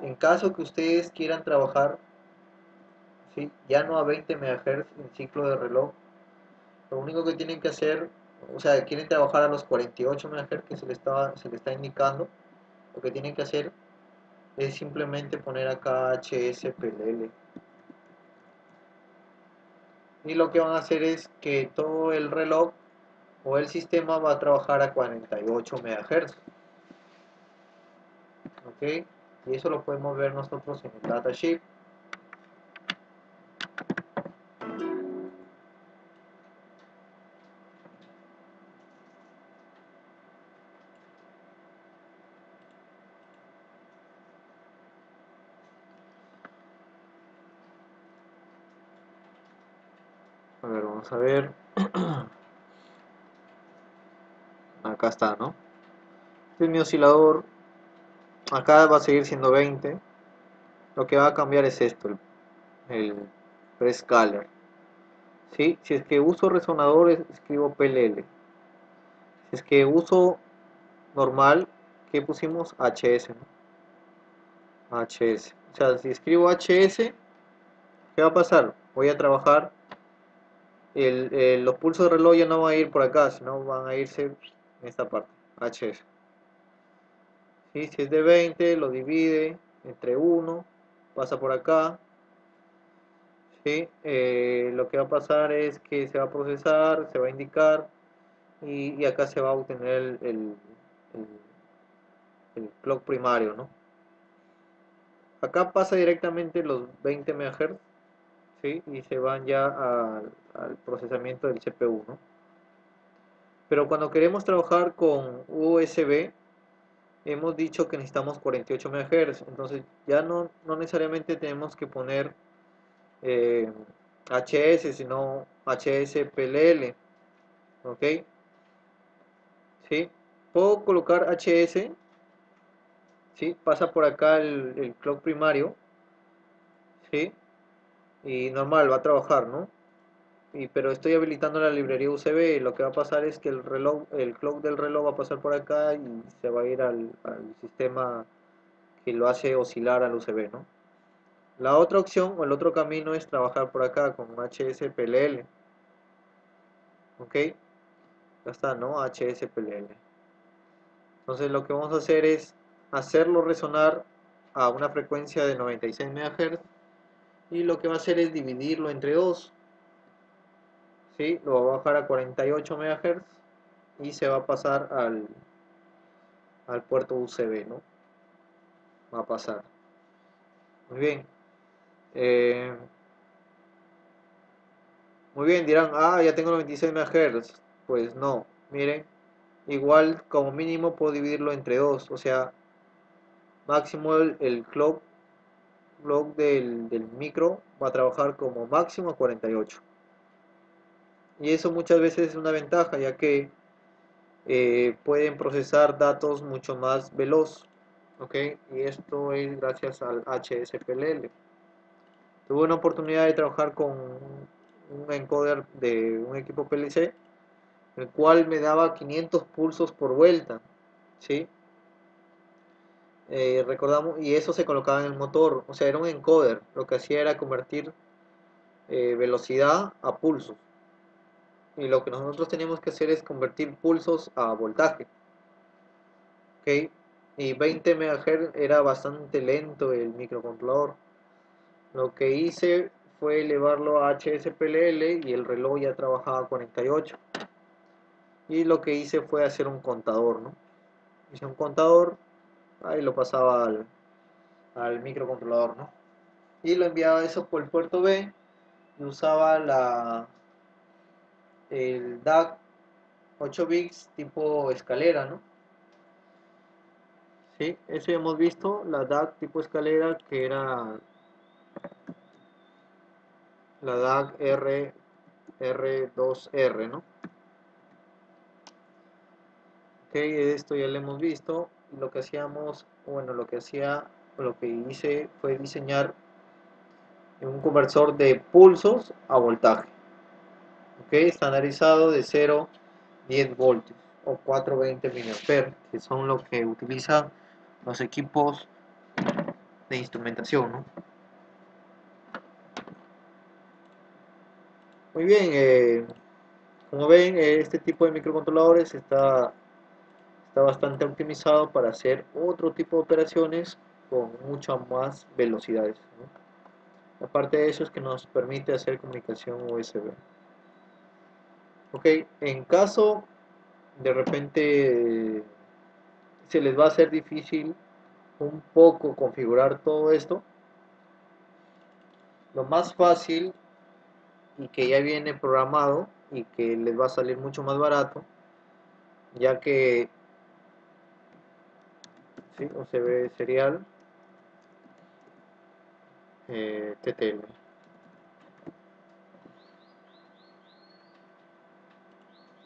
En caso que ustedes quieran trabajar, ¿sí? Ya no a 20 MHz en ciclo de reloj, lo único que tienen que hacer, o sea, quieren trabajar a los 48 MHz que se le está indicando, lo que tienen que hacer es simplemente poner acá HSPLL. y lo que van a hacer es que todo el reloj o el sistema va a trabajar a 48 MHz, ¿ok? Y eso lo podemos ver nosotros en el datasheet. A ver, vamos a ver. Acá está, ¿no? Este es mi oscilador. Acá va a seguir siendo 20. Lo que va a cambiar es esto, el prescaler. ¿Sí? Si es que uso resonador, escribo PLL. Si es que uso normal, ¿qué pusimos? HS, ¿no? HS. O sea, si escribo HS, ¿qué va a pasar? Voy a trabajar, los pulsos de reloj ya no van a ir por acá, sino van a irse en esta parte, HS. ¿Sí? Si es de 20, lo divide entre 1, pasa por acá. ¿Sí? Lo que va a pasar es que se va a procesar, se va a indicar y acá se va a obtener el clock primario, ¿no? Acá pasa directamente los 20 MHz, ¿sí? Y se van ya al procesamiento del CPU, ¿no? Pero cuando queremos trabajar con USB, hemos dicho que necesitamos 48 MHz, entonces ya no necesariamente tenemos que poner eh, HS, sino HSPLL, ¿ok? ¿Sí? Puedo colocar HS, ¿sí? Pasa por acá el clock primario, ¿sí? Y normal, va a trabajar, ¿no? Pero estoy habilitando la librería UCB y lo que va a pasar es que el clock del reloj va a pasar por acá y se va a ir al sistema que lo hace oscilar al UCB, ¿no? La otra opción o el otro camino es trabajar por acá con HSPLL, ¿ok? Ya está, ¿no? HSPLL. Entonces lo que vamos a hacer es hacerlo resonar a una frecuencia de 96 MHz y lo que va a hacer es dividirlo entre 2, ¿sí? Lo va a bajar a 48 MHz y se va a pasar al puerto USB, ¿no? Va a pasar. Muy bien. Eh, Muy bien, dirán, ah, ya tengo 96 MHz. Pues no, miren, igual como mínimo puedo dividirlo entre 2, o sea, máximo el clock del micro va a trabajar como máximo 48. Y eso muchas veces es una ventaja, ya que pueden procesar datos mucho más veloz, ¿ok? Y esto es gracias al HSPLL. Tuve una oportunidad de trabajar con un encoder de un equipo PLC, el cual me daba 500 pulsos por vuelta, ¿sí? Recordamos, y eso se colocaba en el motor, o sea, era un encoder, lo que hacía era convertir velocidad a pulsos, y lo que nosotros teníamos que hacer es convertir pulsos a voltaje, ¿ok? Y 20 MHz era bastante lento el microcontrolador. Lo que hice fue elevarlo a HSPLL y el reloj ya trabajaba a 48. Y lo que hice fue hacer un contador, ¿no? Hice un contador, ahí lo pasaba al microcontrolador, ¿no? Y lo enviaba eso por el puerto B y usaba el DAC 8 bits tipo escalera, ¿no? Sí, eso hemos visto, la DAC tipo escalera que era la DAC R2R, ¿no? Ok, esto ya lo hemos visto. Lo que hacíamos, bueno, lo que hice fue diseñar un conversor de pulsos a voltaje, ok, estandarizado de 0 a 10 voltios o 420 mA, que son lo que utilizan los equipos de instrumentación, ¿no? Muy bien, como ven, este tipo de microcontroladores está bastante optimizado para hacer otro tipo de operaciones con muchas más velocidades, ¿no? Aparte de eso es que nos permite hacer comunicación USB. Ok, en caso de repente se les va a hacer difícil un poco configurar todo esto, lo más fácil y que ya viene programado y que les va a salir mucho más barato, ya que ¿sí? USB serial TTL.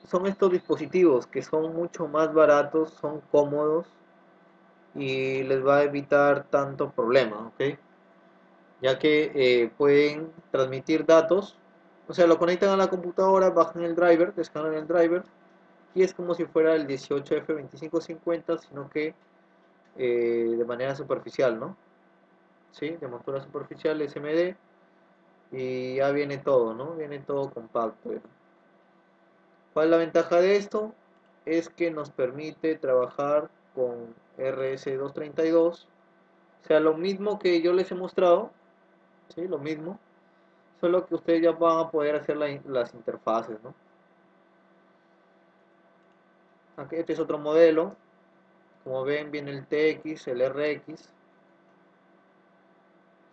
Son estos dispositivos que son mucho más baratos, son cómodos y les va a evitar tanto problema, ¿ok? Ya que pueden transmitir datos, o sea, lo conectan a la computadora, bajan el driver, descargan el driver y es como si fuera el 18F2550, sino que de manera superficial, ¿no? ¿Sí? De montura superficial, SMD, y ya viene todo, ¿no? Viene todo compacto. ¿Cuál es la ventaja de esto? Es que nos permite trabajar con RS232, o sea, lo mismo que yo les he mostrado, ¿sí? Lo mismo, solo que ustedes ya van a poder hacer las interfaces, ¿no? Aquí este es otro modelo, como ven viene el TX, el RX,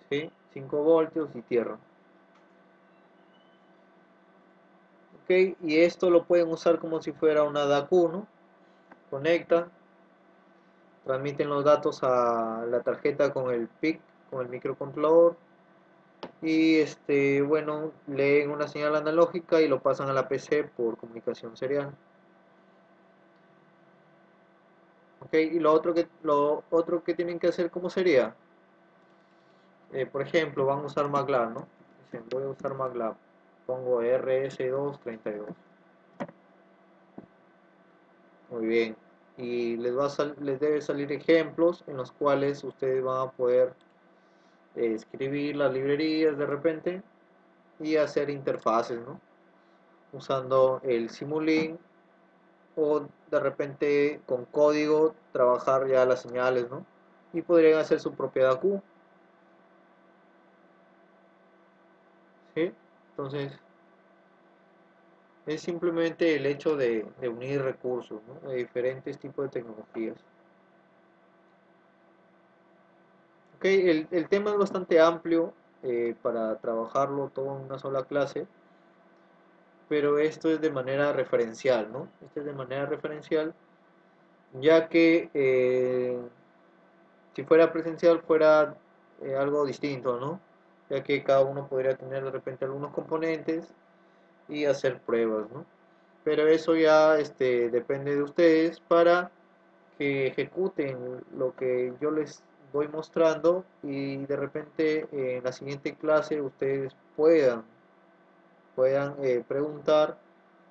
¿sí? 5 voltios y tierra. Ok, y esto lo pueden usar como si fuera una DAQ, ¿no? Conectan, transmiten los datos a la tarjeta con el PIC, con el microcontrolador, y bueno, leen una señal analógica y lo pasan a la PC por comunicación serial. Ok, y lo otro que tienen que hacer, ¿cómo sería? Por ejemplo, van a usar MATLAB, ¿no? Dicen, voy a usar MATLAB, pongo RS232. Muy bien. Y les debe salir ejemplos en los cuales ustedes van a poder escribir las librerías de repente y hacer interfaces, ¿no? Usando el Simulink o de repente con código trabajar ya las señales, ¿no? Y podrían hacer su propia DAQ, ¿sí? Entonces, es simplemente el hecho de unir recursos, ¿no? De diferentes tipos de tecnologías. Ok, el tema es bastante amplio para trabajarlo todo en una sola clase, pero esto es de manera referencial, ¿no? Esto es de manera referencial, ya que si fuera presencial fuera algo distinto, ¿no? Ya que cada uno podría tener de repente algunos componentes y hacer pruebas, ¿no? Pero eso ya depende de ustedes para que ejecuten lo que yo les voy mostrando y de repente en la siguiente clase ustedes puedan preguntar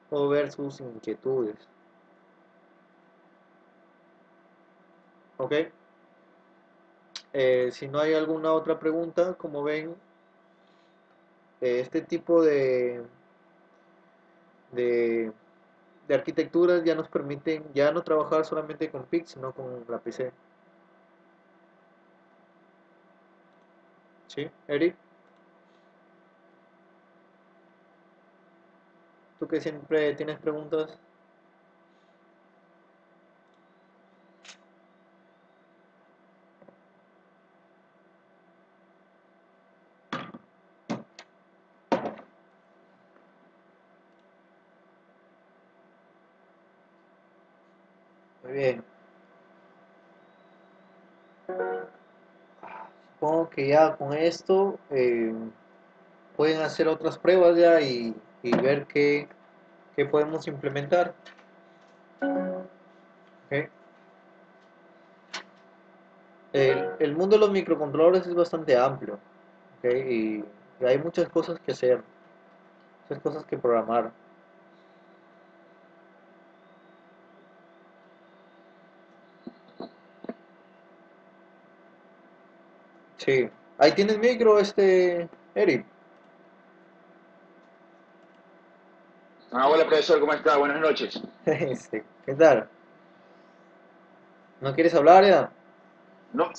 o ver sus inquietudes. ¿Ok? Si no hay alguna otra pregunta, como ven, este tipo de, de arquitecturas ya nos permiten ya no trabajar solamente con PIC, sino con la PC. ¿Sí? Eric, tú que siempre tienes preguntas. Muy bien. Supongo que ya con esto pueden hacer otras pruebas ya y ver qué podemos implementar. ¿Ok? El mundo de los microcontroladores es bastante amplio, ¿ok? Y hay muchas cosas que hacer, muchas cosas que programar. Sí. Ahí tienes micro, Eric. Hola profesor, ¿cómo está? Buenas noches. ¿Qué tal? ¿No quieres hablar ya? No,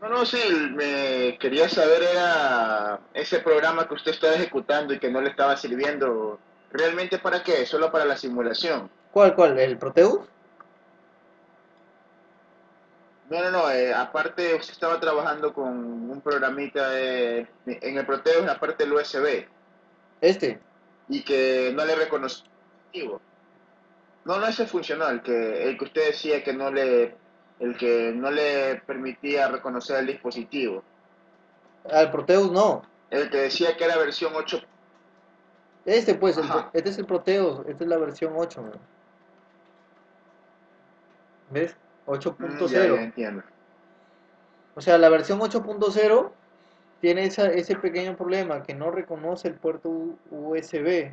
No, no, sí, me quería saber era ese programa que usted estaba ejecutando y que no le estaba sirviendo, ¿realmente para qué? Solo para la simulación. ¿Cuál? ¿El Proteus? No, no, no, aparte usted estaba trabajando con un programita en el Proteus, en la parte del USB, Este. y que no le reconoció. No, no ese funcional, el que usted decía que el que no le permitía reconocer el dispositivo. Al Proteus no. El que decía que era versión 8. Este pues, Ajá. este es el Proteus, esta es la versión 8, ¿no? ¿Ves? ocho punto Ya, ya cero entiendo. O sea, la versión 8.0 tiene ese pequeño problema que no reconoce el puerto USB,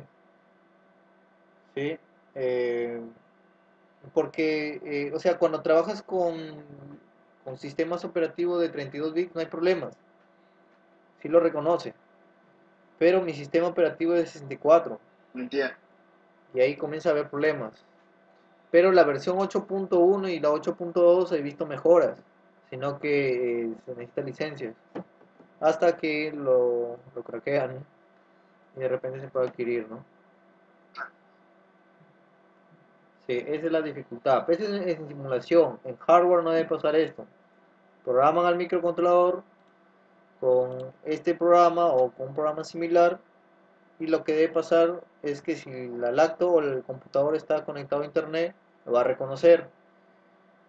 ¿sí? Eh, porque, o sea, cuando trabajas con sistemas operativos de 32 bits no hay problemas, sí lo reconoce, pero mi sistema operativo es de 64 Entiendo. y ahí comienza a haber problemas. Pero la versión 8.1 y la 8.2 he visto mejoras, sino que se necesita licencias hasta que lo craquean y de repente se puede adquirir, ¿no? Sí, esa es la dificultad. Pues es en simulación, en hardware no debe pasar esto. Programan al microcontrolador con este programa o con un programa similar y lo que debe pasar es que si la lacto o el computador está conectado a internet, lo va a reconocer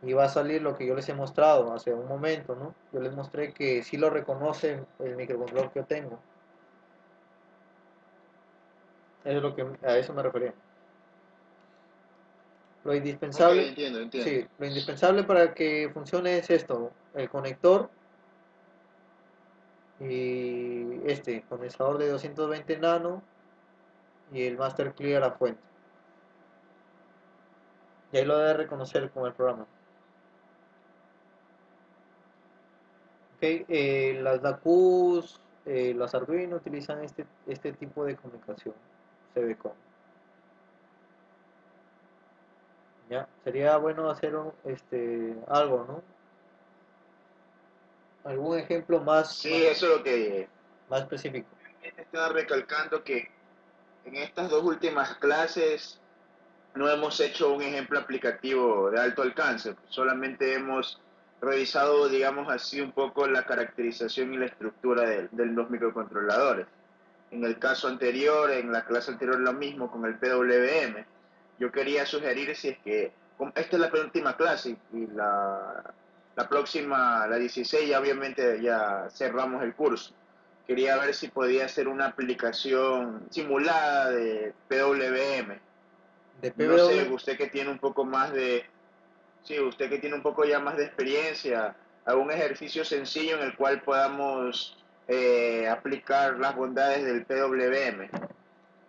y va a salir lo que yo les he mostrado hace un momento, ¿no? Yo les mostré que sí lo reconoce el microcontrolador que yo tengo. Eso es lo que a eso me refería. Lo Ok, indispensable, entiendo, entiendo. sí, lo indispensable para que funcione es esto, el conector y este condensador de 220 nano y el master clear a fuente. Y ahí lo debe reconocer con el programa. Okay, las DACUs, las Arduino utilizan este tipo de comunicación, CBCOM. ¿Ya? Sería bueno hacer algo, ¿no? Algún ejemplo Sí, eso es lo que más específico. estaba recalcando que en estas dos últimas clases no hemos hecho un ejemplo aplicativo de alto alcance, solamente hemos revisado, digamos así, un poco la caracterización y la estructura de los microcontroladores. En el caso anterior, en la clase anterior lo mismo con el PWM. Yo quería sugerir si es que, esta es la penúltima clase y la próxima, la 16, ya obviamente ya cerramos el curso. Quería ver si podía hacer una aplicación simulada de PWM. De No sé, PWM, usted que tiene un poco más de, sí, usted que tiene un poco ya más de experiencia, algún ejercicio sencillo en el cual podamos aplicar las bondades del PWM.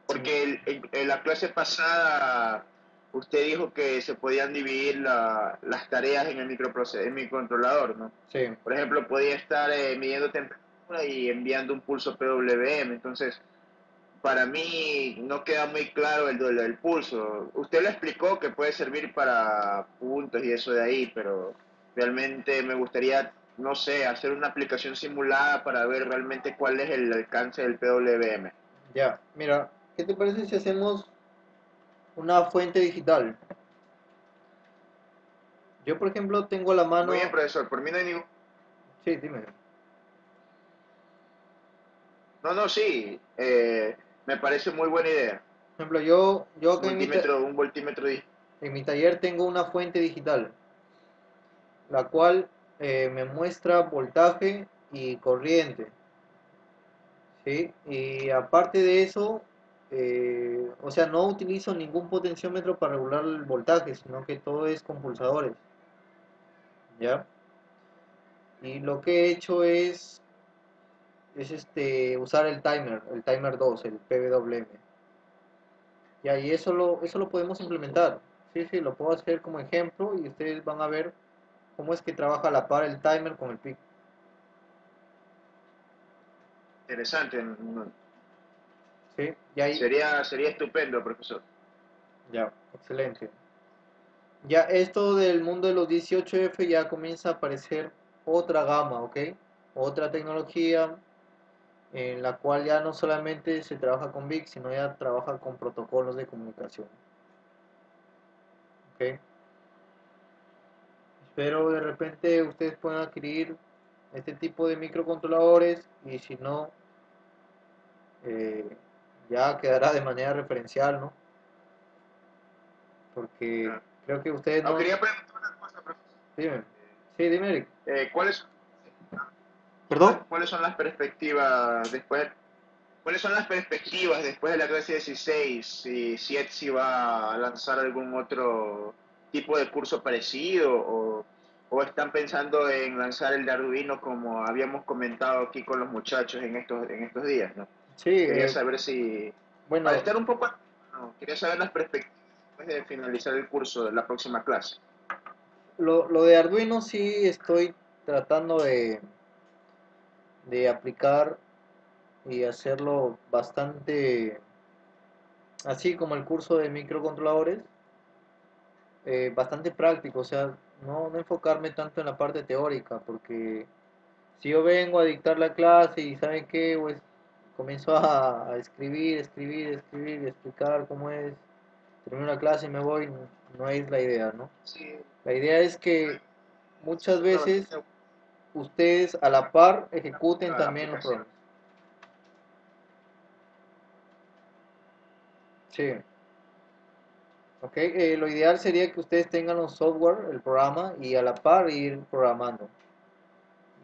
Porque en la clase pasada usted dijo que se podían dividir las tareas en el microcontrolador, ¿no? sí. Por ejemplo, podía estar midiendo temperatura y enviando un pulso PWM. Entonces, para mí no queda muy claro el pulso. Usted lo explicó que puede servir para puntos y eso de ahí, pero realmente me gustaría, no sé, hacer una aplicación simulada para ver realmente cuál es el alcance del PWM. Ya, mira, ¿qué te parece si hacemos una fuente digital? Yo, por ejemplo, tengo a la Muy bien, mano. profesor, por mí no hay ningún... Sí, dime. No, no, sí, me parece muy buena idea. Por ejemplo, yo acá Un voltímetro en mi taller tengo una fuente digital, la cual me muestra voltaje y corriente, ¿sí? Y aparte de eso, o sea, no utilizo ningún potenciómetro para regular el voltaje, sino que todo es con pulsadores, ¿ya? Y lo que he hecho es usar el timer 2 el PWM. Ya, y eso lo podemos implementar. Sí, sí, lo puedo hacer como ejemplo y ustedes van a ver cómo es que trabaja a la par el timer con el pico. interesante. No, Sí, y ahí, sería estupendo, profesor. ya, excelente. Ya esto del mundo de los 18F ya comienza a aparecer otra gama, ¿ok? Otra tecnología en la cual ya no solamente se trabaja con BIC, sino ya trabaja con protocolos de comunicación, ¿ok? Espero de repente ustedes puedan adquirir este tipo de microcontroladores y si no, eh, ya quedará de manera referencial, ¿no? Porque Claro. creo que ustedes Ah, no... quería preguntar una cosa, profesor. Dime. Sí, dime, Eric. ¿Cuáles, ¿Perdón? cuáles son las perspectivas después? ¿Cuáles son las perspectivas después de la clase 16? Si Etsy va a lanzar algún otro tipo de curso parecido o están pensando en lanzar el de Arduino como habíamos comentado aquí con los muchachos en estos días, ¿no? Sí, Quería saber si, para bueno, estar un poco, no, quería saber las perspectivas después de finalizar el curso de la próxima clase. lo de Arduino sí estoy tratando de aplicar y hacerlo bastante, así como el curso de microcontroladores, bastante práctico, o sea, no enfocarme tanto en la parte teórica, porque si yo vengo a dictar la clase y ¿saben qué? Pues comienzo a escribir, escribir, escribir, y explicar cómo es, termino la clase y me voy, no es la idea, ¿no? Sí, La idea es que eso muchas suena veces bastante ustedes a la par ejecuten buena también los aplicación. programas. Sí, ok. Lo ideal sería que ustedes tengan los software, el programa, y a la par ir programando.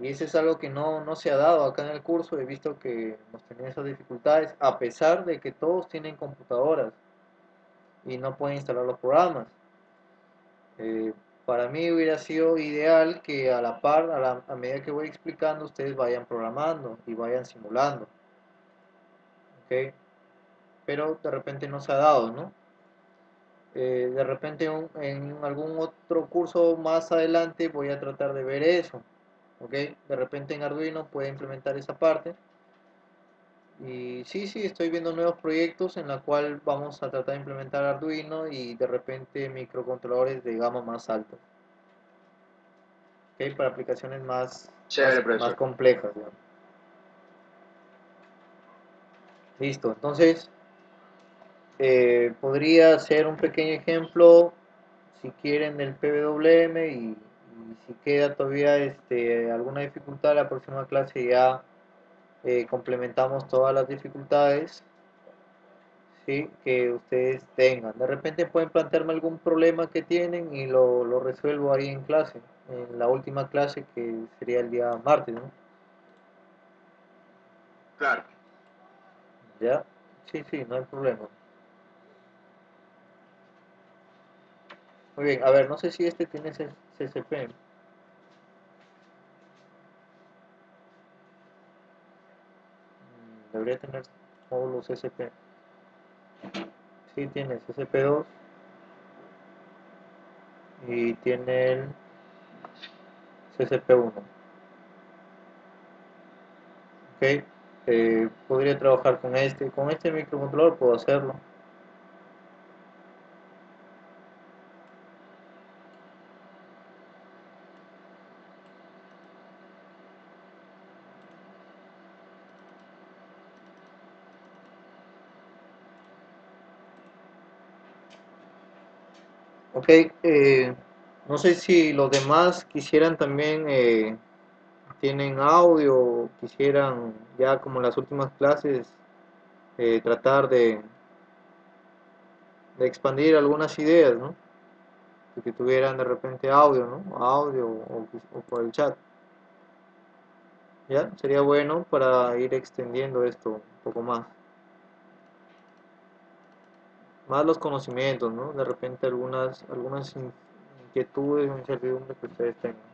Y eso es algo que no se ha dado acá en el curso. He visto que hemos tenido esas dificultades, a pesar de que todos tienen computadoras y no pueden instalar los programas. Eh, para mí hubiera sido ideal que a la par, a medida que voy explicando, ustedes vayan programando y vayan simulando. ¿Ok? Pero de repente no se ha dado, ¿no? De repente en algún otro curso más adelante voy a tratar de ver eso, ¿ok? De repente en Arduino puede implementar esa parte y sí, estoy viendo nuevos proyectos en la cual vamos a tratar de implementar Arduino y de repente microcontroladores de gama más alta, ¿ok? Para aplicaciones Chévere, más profesor. complejas, digamos. Listo, entonces podría ser un pequeño ejemplo si quieren del PWM y si queda todavía alguna dificultad, la próxima clase ya complementamos todas las dificultades, ¿sí? Que ustedes tengan. De repente pueden plantearme algún problema que tienen y lo resuelvo ahí en clase, en la última clase que sería el día martes, ¿no? Claro. ¿Ya? Sí, no hay problema. Muy bien, a ver, no sé si este tiene CCP. Debería tener módulos CCP. Sí, tiene CCP2 y tiene el CCP1. Ok, podría trabajar con este microcontrolador puedo hacerlo. Ok, no sé si los demás quisieran también, tienen audio, o quisieran ya como en las últimas clases tratar de expandir algunas ideas, ¿no? De que tuvieran de repente audio, ¿no? Audio o por el chat. ¿Ya? Sería bueno para ir extendiendo esto un poco más. Más los conocimientos, ¿no? De repente algunas inquietudes o incertidumbres que ustedes tengan.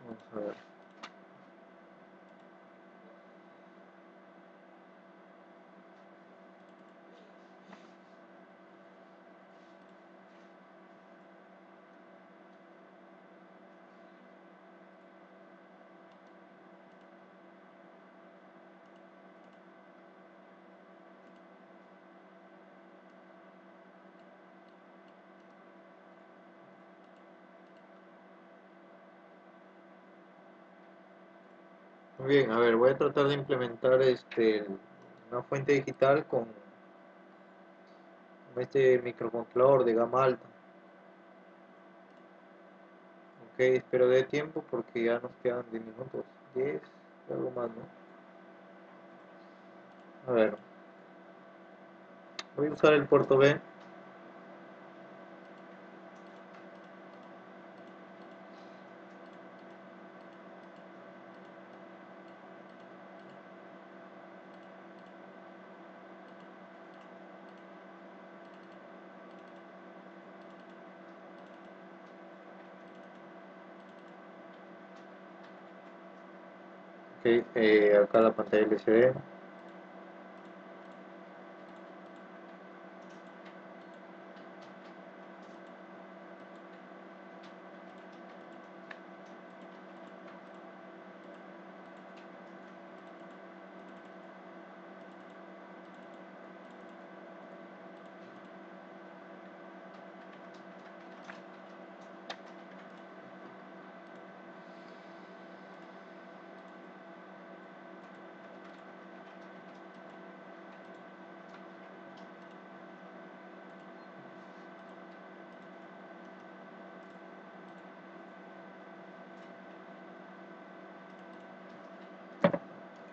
Vamos a ver. Muy bien, a ver, voy a tratar de implementar una fuente digital con este microcontrolador de gama alta. Ok, espero de tiempo porque ya nos quedan 10 minutos, 10 y algo más, ¿no? A ver, voy a usar el puerto B. Ok, acá la pantalla LCD.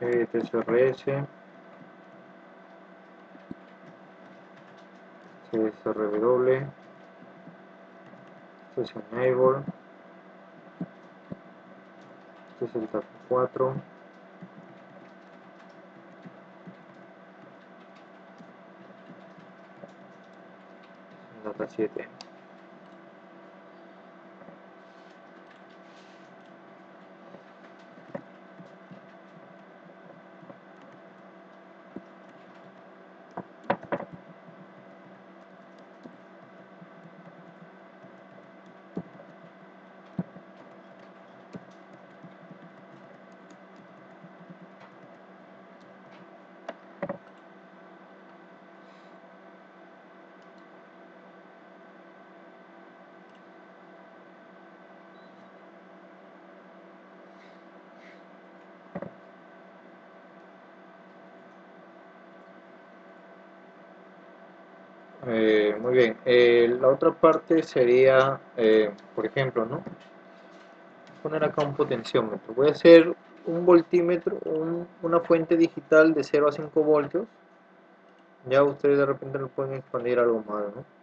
TCRS, CSRW, este es Enable, este es el TAP 4, Data 7. Muy bien, la otra parte sería, por ejemplo, ¿no? Poner acá un potenciómetro. Voy a hacer un voltímetro, una fuente digital de 0 a 5 voltios. Ya ustedes de repente lo pueden expandir algo más, ¿no?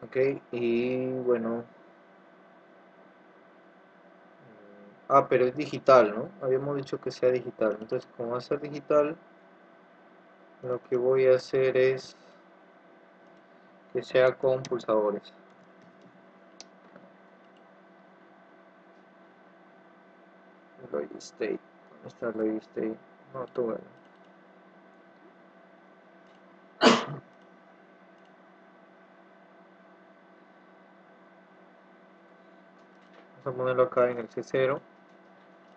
Ok, y bueno. Pero es digital, ¿no? Habíamos dicho que sea digital. Entonces, como va a ser digital, lo que voy a hacer es que sea con pulsadores. Logistate. ¿Dónde está Logistate? No, tú, bueno. Vamos a ponerlo acá en el C0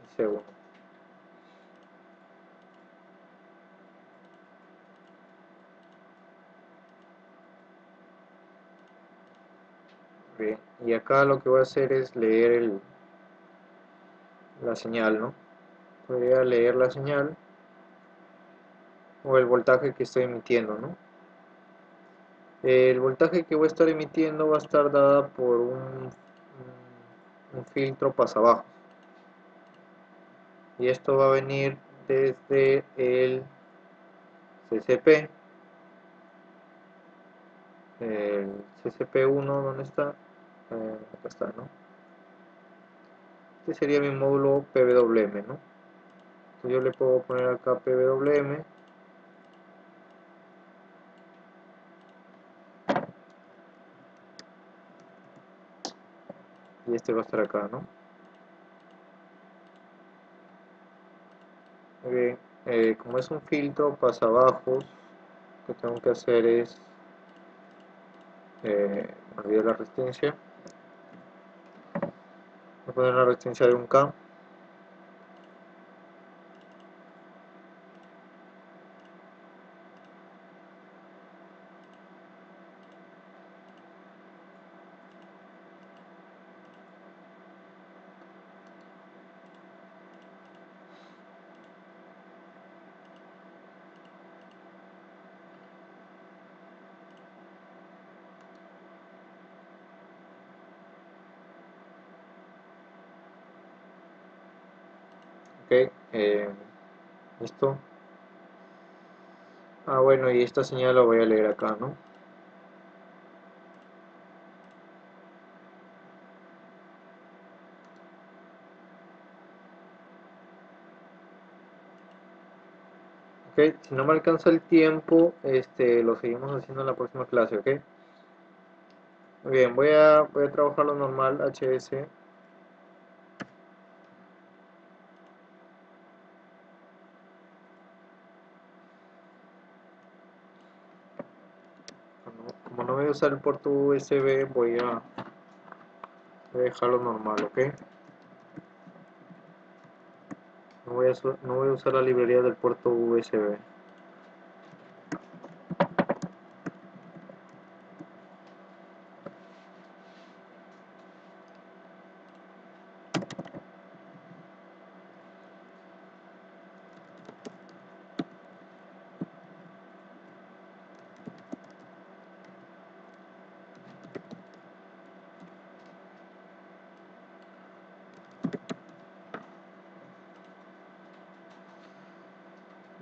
y C1. Bien. Y acá lo que voy a hacer es leer la señal, ¿no? Voy a leer la señal o el voltaje que estoy emitiendo, ¿no? El voltaje que voy a estar emitiendo va a estar dada por un filtro pasabajo. Y esto va a venir desde el CCP, el CCP1, ¿dónde está? Acá está, ¿no? Este sería mi módulo PWM, ¿no? Entonces yo le puedo poner acá PWM y este va a estar acá, ¿no? Muy bien, como es un filtro pasabajos, lo que tengo que hacer es, me olvidé la resistencia, voy a poner una resistencia de 1K. Ok, listo. Bueno, y esta señal la voy a leer acá, ¿no? Ok, si no me alcanza el tiempo, lo seguimos haciendo en la próxima clase, ok. Muy bien, voy a trabajar lo normal, HS. Como no voy a usar el puerto USB, voy a dejarlo normal, ok. No voy a usar la librería del puerto USB.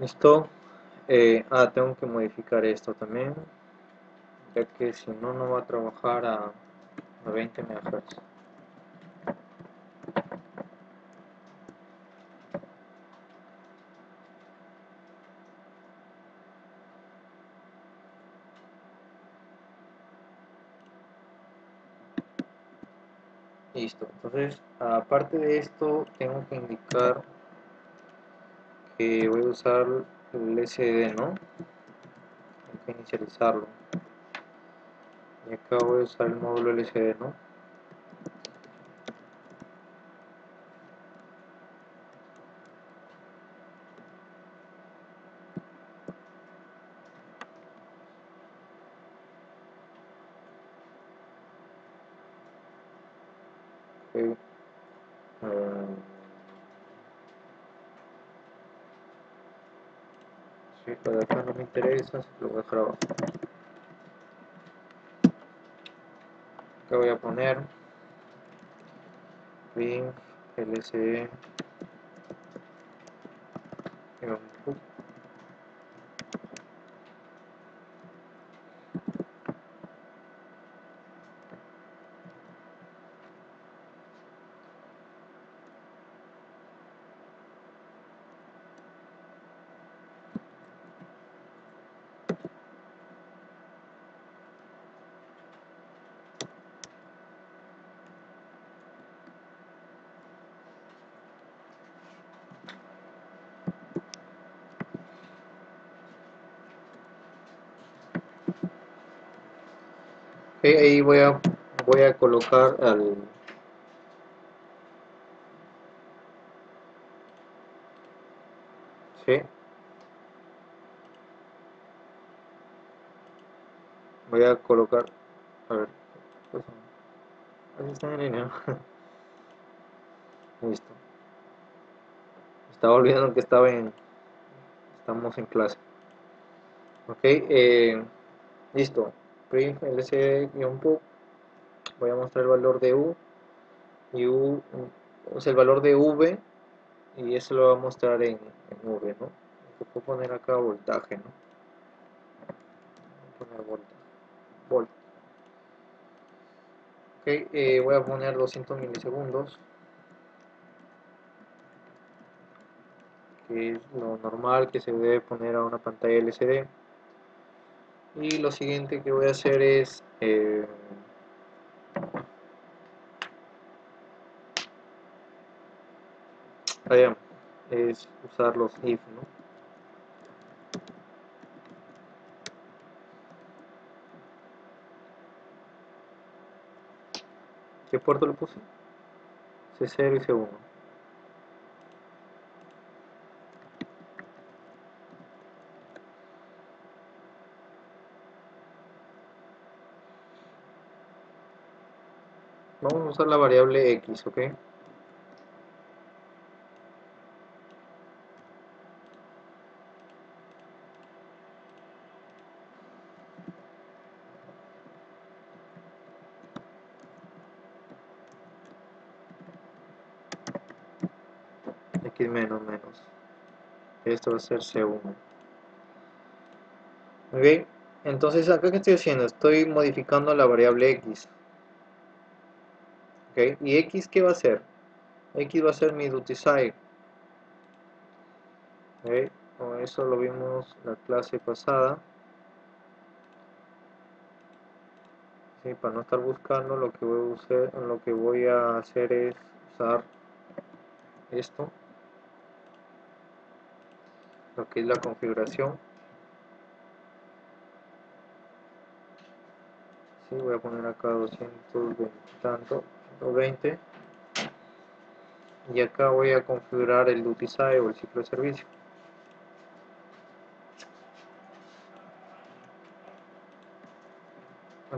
Listo. Tengo que modificar esto también, ya que si no, no va a trabajar a 20 MHz. Listo. Entonces, aparte de esto, tengo que indicar que voy a usar el SD, ¿no? Tengo que inicializarlo. Y acá voy a usar el módulo LCD, ¿no? Ok. Sí, para acá no me interesa, así que lo voy a dejar abajo. Acá voy a poner Ring LCD input. Ok, ahí voy a colocar sí, voy a colocar, a ver, pues, así está en línea. Listo. Estaba olvidando que estamos en clase. Ok, listo. Print lcd-pub. Voy a mostrar el valor de U y U, o sea, el valor de V, y eso lo va a mostrar en V, ¿no? Puedo poner acá voltaje, ¿no? Voy a poner volt. Ok, voy a poner 200 milisegundos, que es lo normal que se debe poner a una pantalla LCD. Y lo siguiente que voy a hacer es allá. es usar los if, ¿no? ¿Qué puerto le puse? C0 y C1. Vamos a usar la variable x, ¿ok? X menos menos. Esto va a ser C1. Muy bien. Entonces, acá que estoy haciendo, estoy modificando la variable x. ¿Ok? ¿Y x qué va a ser? X va a ser mi duty cycle. ¿Ok? Con eso lo vimos la clase pasada. Sí, para no estar buscando, lo que voy a hacer es usar esto, lo que es la configuración. Sí, voy a poner acá 220 tanto, 120. Y acá voy a configurar el duty cycle o el ciclo de servicio.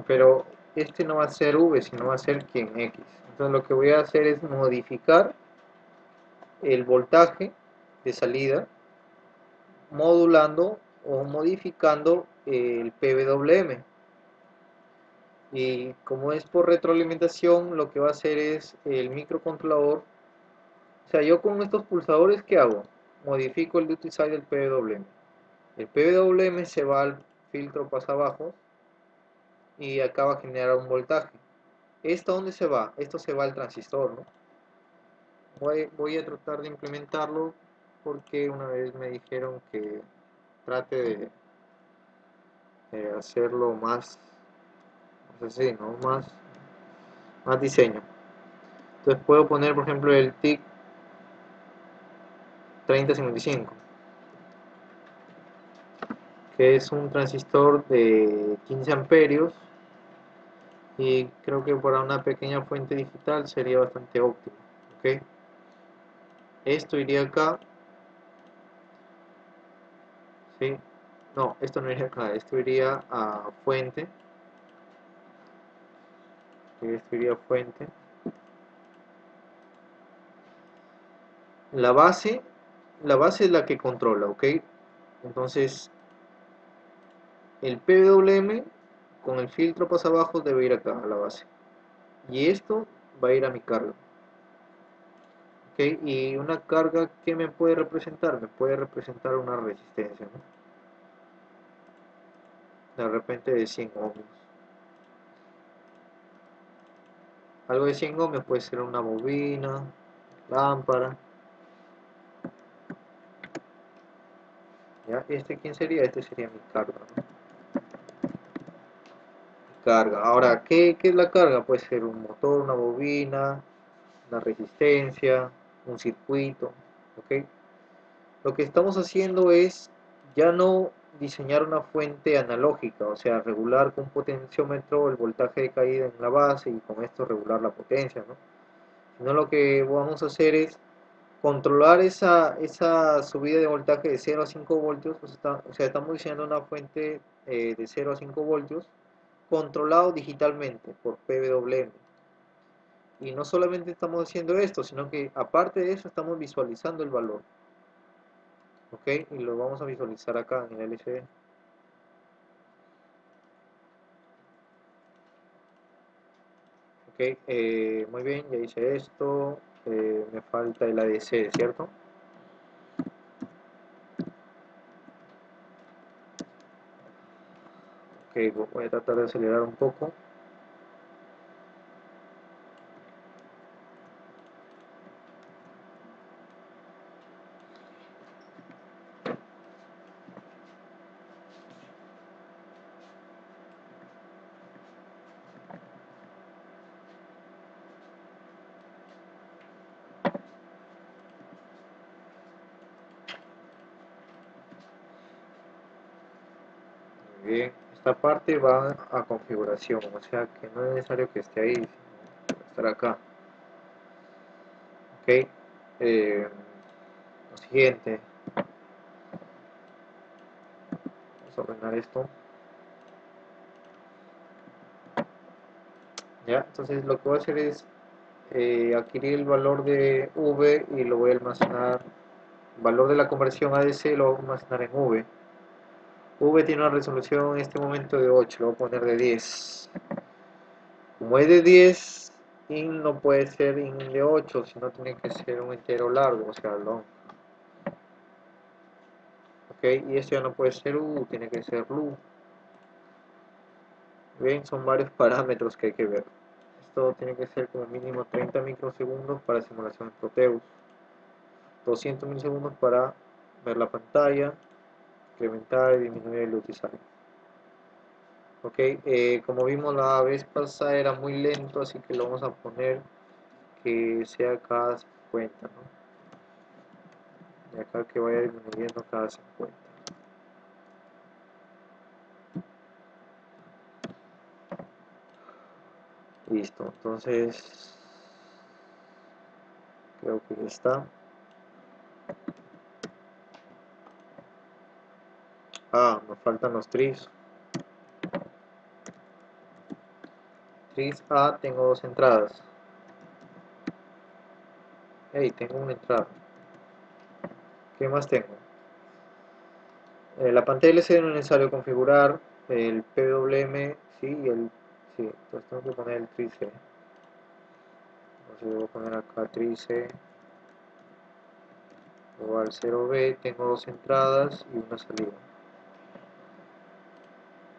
Pero este no va a ser V, sino va a ser quien X. Entonces lo que voy a hacer es modificar el voltaje de salida modulando o modificando el PWM. Y como es por retroalimentación, lo que va a hacer es el microcontrolador. O sea, yo con estos pulsadores, ¿qué hago? Modifico el duty cycle del PWM. El PWM se va al filtro pasabajo y acá va a generar un voltaje. ¿Esto dónde se va? Esto se va al transistor, ¿no? Voy a tratar de implementarlo porque una vez me dijeron que trate de hacerlo más, no sé si, ¿no? Más diseño. Entonces puedo poner, por ejemplo, el TIC 3055, que es un transistor de 15 amperios y creo que para una pequeña fuente digital sería bastante óptimo. ¿Ok? Esto iría acá, ¿sí? No, esto no iría acá, esto iría a fuente, esto iría a fuente. La base, la base es la que controla, ¿ok? Entonces, el PWM con el filtro pasabajo debe ir acá, a la base. Y esto va a ir a mi carga. ¿Ok? Y una carga, ¿qué me puede representar? Me puede representar una resistencia, ¿no? De repente de 100 ohmios. Algo de 100 ohmios puede ser una bobina, lámpara. ¿Ya? ¿Este quién sería? Este sería mi carga, ¿no? Carga. Ahora, ¿qué es la carga? Puede ser un motor, una bobina, una resistencia, un circuito, ¿ok? Lo que estamos haciendo es ya no diseñar una fuente analógica, o sea, regular con un potenciómetro el voltaje de caída en la base y con esto regular la potencia, ¿no? Sino lo que vamos a hacer es controlar esa subida de voltaje de 0 a 5 voltios, o sea, estamos diseñando una fuente de 0 a 5 voltios controlado digitalmente por PWM. Y no solamente estamos haciendo esto, sino que aparte de eso estamos visualizando el valor. ¿Ok? Y lo vamos a visualizar acá en el LCD. ¿Ok? Muy bien, ya hice esto. Me falta el ADC, ¿cierto? Ok, voy a tratar de acelerar un poco. Muy bien, esta parte va a configuración, o sea que no es necesario que esté ahí, sino puede estar acá. Ok, lo siguiente, vamos a ordenar esto. Ya, entonces lo que voy a hacer es adquirir el valor de V y lo voy a almacenar, el valor de la conversión ADC lo voy a almacenar en V. V tiene una resolución en este momento de 8, lo voy a poner de 10. Como es de 10, int no puede ser int de 8, sino tiene que ser un entero largo, o sea, long. Ok, y esto ya no puede ser u, tiene que ser lu. Bien, son varios parámetros que hay que ver. Esto tiene que ser como mínimo 30 microsegundos para simulación en Proteus, 200 milisegundos para ver la pantalla, incrementar y disminuir el utilizar. Ok, como vimos la vez pasada era muy lento, así que lo vamos a poner que sea cada 50, ¿no? Y acá que vaya disminuyendo cada 50. Listo, entonces creo que ya está. Ah, nos faltan los tris. Tris A, tengo dos entradas. Hey, tengo una entrada. ¿Qué más tengo? La pantalla LCD no es necesario configurar. El PWM, sí, y el. Sí, entonces tengo que poner el tris C. Entonces voy a poner acá tris C. Igual 0B, tengo dos entradas y una salida.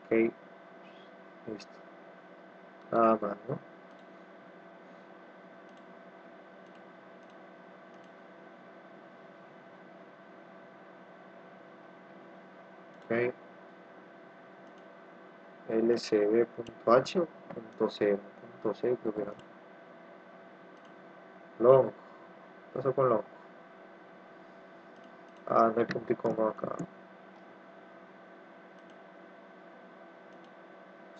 Ok, listo. Nada más, ¿no? Ok, lcd.h o punto C, punto C creo que era. Long, ¿qué pasó con long? Ah, no hay punto y coma acá.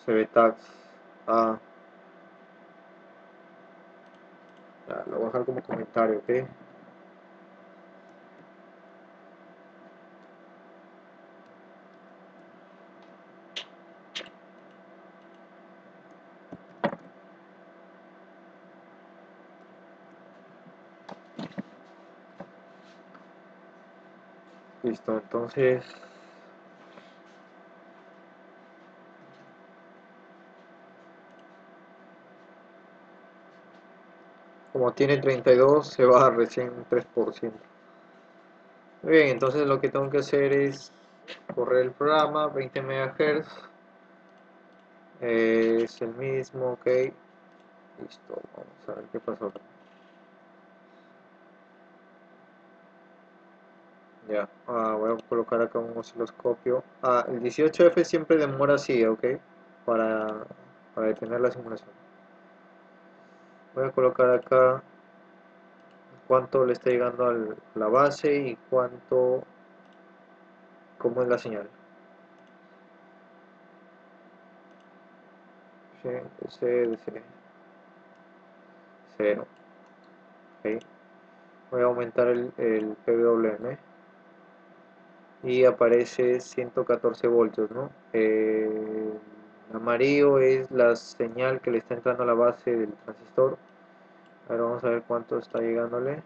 cvtags. Ah, ya, lo voy a dejar como comentario, ¿ok? Listo, entonces como tiene 32 se baja recién un 3%. Muy bien, entonces lo que tengo que hacer es correr el programa, 20 MHz, es el mismo, ok. Listo, vamos a ver qué pasó acá. Ya, voy a colocar acá un osciloscopio. El 18F siempre demora así, ok, para, para detener la simulación. Voy a colocar acá cuánto le está llegando a la base y cuánto, cómo es la señal. C de C, 0, ok. Voy a aumentar el PWM y aparece 114 voltios, ¿no? El amarillo es la señal que le está entrando a la base del transistor. Ahora vamos a ver cuánto está llegándole.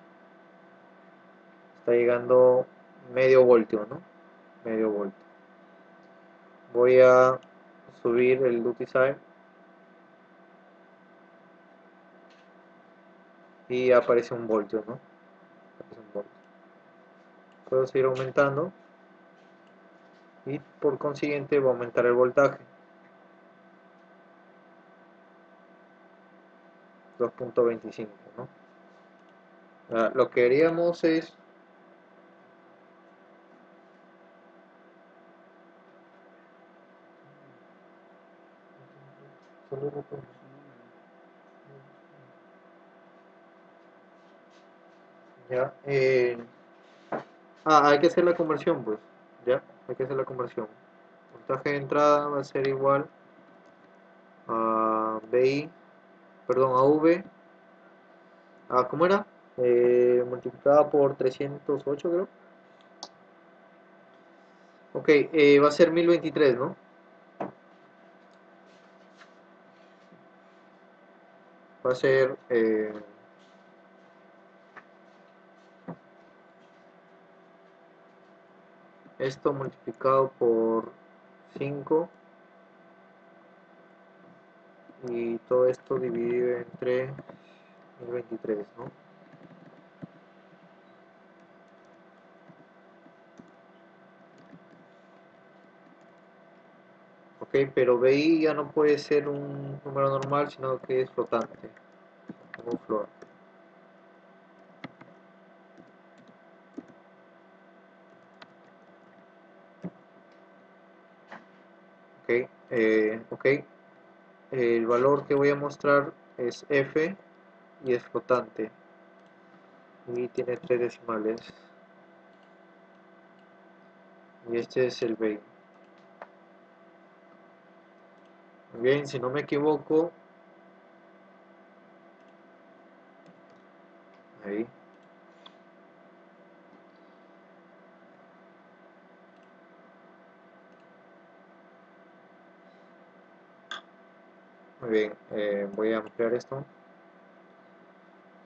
Está llegando medio voltio, ¿no? Medio voltio. Voy a subir el duty cycle y aparece un voltio, ¿no? Aparece un voltio. Puedo seguir aumentando y por consiguiente va a aumentar el voltaje. 2.25, ¿no? Lo que haríamos es ya, hay que hacer la conversión, pues, ya, hay que hacer la conversión. voltaje de entrada va a ser igual a VI, perdón, a V, ¿cómo era? Multiplicada por 308 creo. Ok, va a ser 1023, ¿no? Va a ser esto multiplicado por 5 y todo esto dividido entre 1023, ¿no? Ok, pero BI ya no puede ser un número normal, sino que es flotante, como flor. Ok, ok. El valor que voy a mostrar es F y es flotante. Y tiene 3 decimales. Y este es el BI. Muy bien, si no me equivoco, ahí. Muy bien, voy a ampliar esto.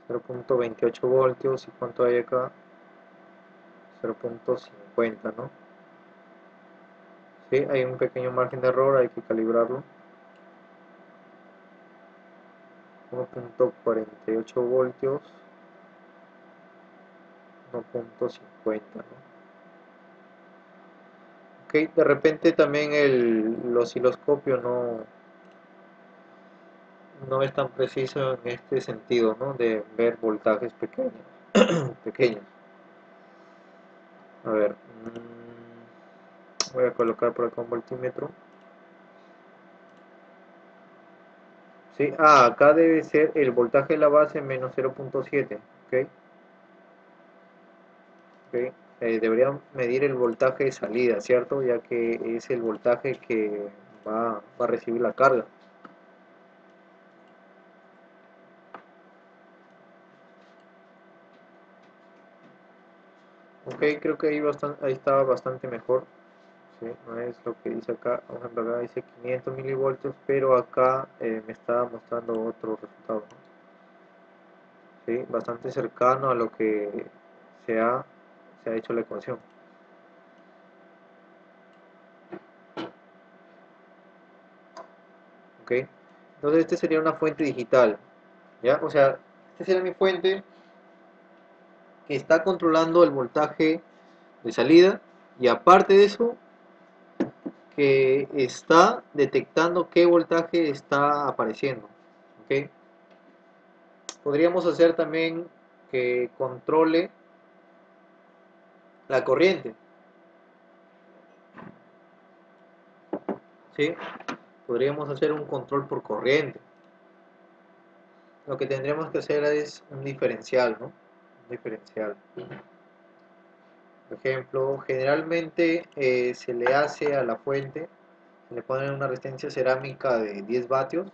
0.28 voltios. ¿Y cuánto hay acá? 0.50, ¿no? Sí, hay un pequeño margen de error, hay que calibrarlo. 1.48 voltios, 1.50, ¿no? Ok, de repente también el osciloscopio no es tan preciso en este sentido, ¿no? De ver voltajes pequeños. pequeños. A ver, voy a colocar por acá un voltímetro. Sí, acá debe ser el voltaje de la base menos 0.7, ¿ok? Ok. Debería medir el voltaje de salida, ¿cierto? Ya que es el voltaje que va a recibir la carga. Ok, creo que ahí estaba bastante mejor. ¿Sí? No es lo que dice acá. Por ejemplo, acá dice 500 milivoltios, pero acá me está mostrando otro resultado, ¿no? ¿Sí? Bastante cercano a lo que se ha hecho la ecuación. ¿Ok? Entonces, este sería una fuente digital. ¿Ya? O sea, esta sería mi fuente que está controlando el voltaje de salida y aparte de eso que está detectando qué voltaje está apareciendo. ¿Ok? Podríamos hacer también que controle la corriente. ¿Sí? Podríamos hacer un control por corriente. Lo que tendríamos que hacer es un diferencial, ¿no? Un diferencial. Por ejemplo, generalmente se le hace a la fuente, se le pone una resistencia cerámica de 10 vatios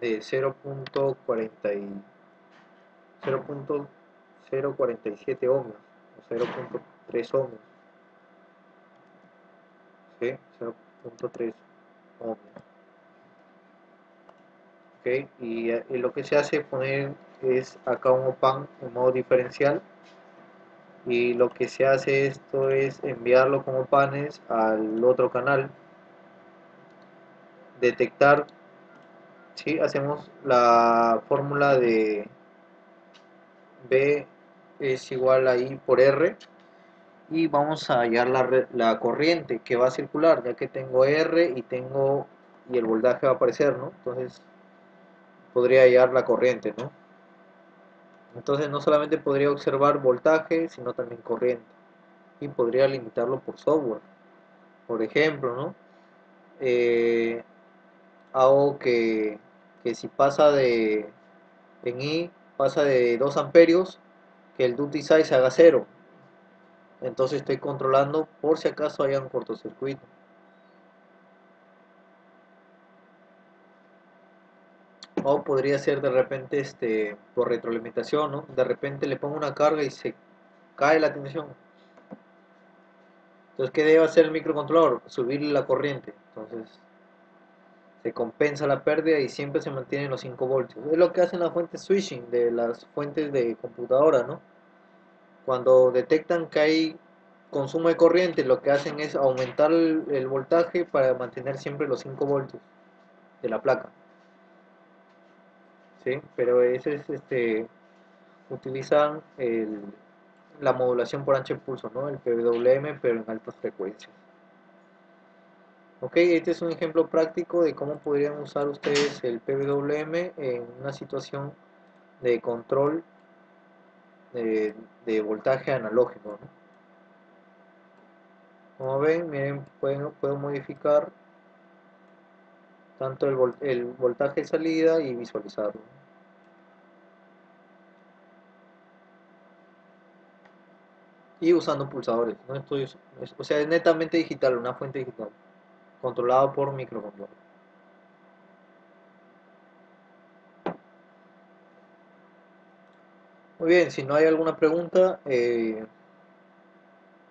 de 0.47 ohmios o 0.3 ohmios, ¿sí? 0.3 ohmios. ¿Ok? Y lo que se hace es poner es acá un op-amp en modo diferencial y lo que se hace esto es enviarlo como panes al otro canal, detectar, ¿sí? Hacemos la fórmula de B es igual a I por R y vamos a hallar la corriente que va a circular, ya que tengo R y el voltaje va a aparecer, ¿no? Entonces podría hallar la corriente, ¿no? Entonces no solamente podría observar voltaje, sino también corriente y podría limitarlo por software. Por ejemplo, ¿no? Eh, hago que si pasa en I, pasa de 2 amperios, que el duty size haga 0. Entonces estoy controlando por si acaso haya un cortocircuito. O podría ser de repente por retroalimentación, ¿no? De repente le pongo una carga y se cae la tensión. Entonces, ¿qué debe hacer el microcontrolador? Subirle la corriente. Entonces, se compensa la pérdida y siempre se mantiene en los 5 voltios. Es lo que hacen las fuentes switching de las fuentes de computadora, ¿no? Cuando detectan que hay consumo de corriente, lo que hacen es aumentar el voltaje para mantener siempre los 5 voltios de la placa. ¿Sí? Pero ese es utilizan la modulación por ancho de pulso, ¿no? El PWM, pero en altas frecuencias. Ok, este es un ejemplo práctico de cómo podrían usar ustedes el PWM en una situación de control de voltaje analógico, ¿no? Como ven, miren, puedo modificar tanto el voltaje de salida y visualizarlo. Y usando pulsadores, ¿no? O sea, es netamente digital, una fuente digital, controlado por microcontrolador. Muy bien, si no hay alguna pregunta,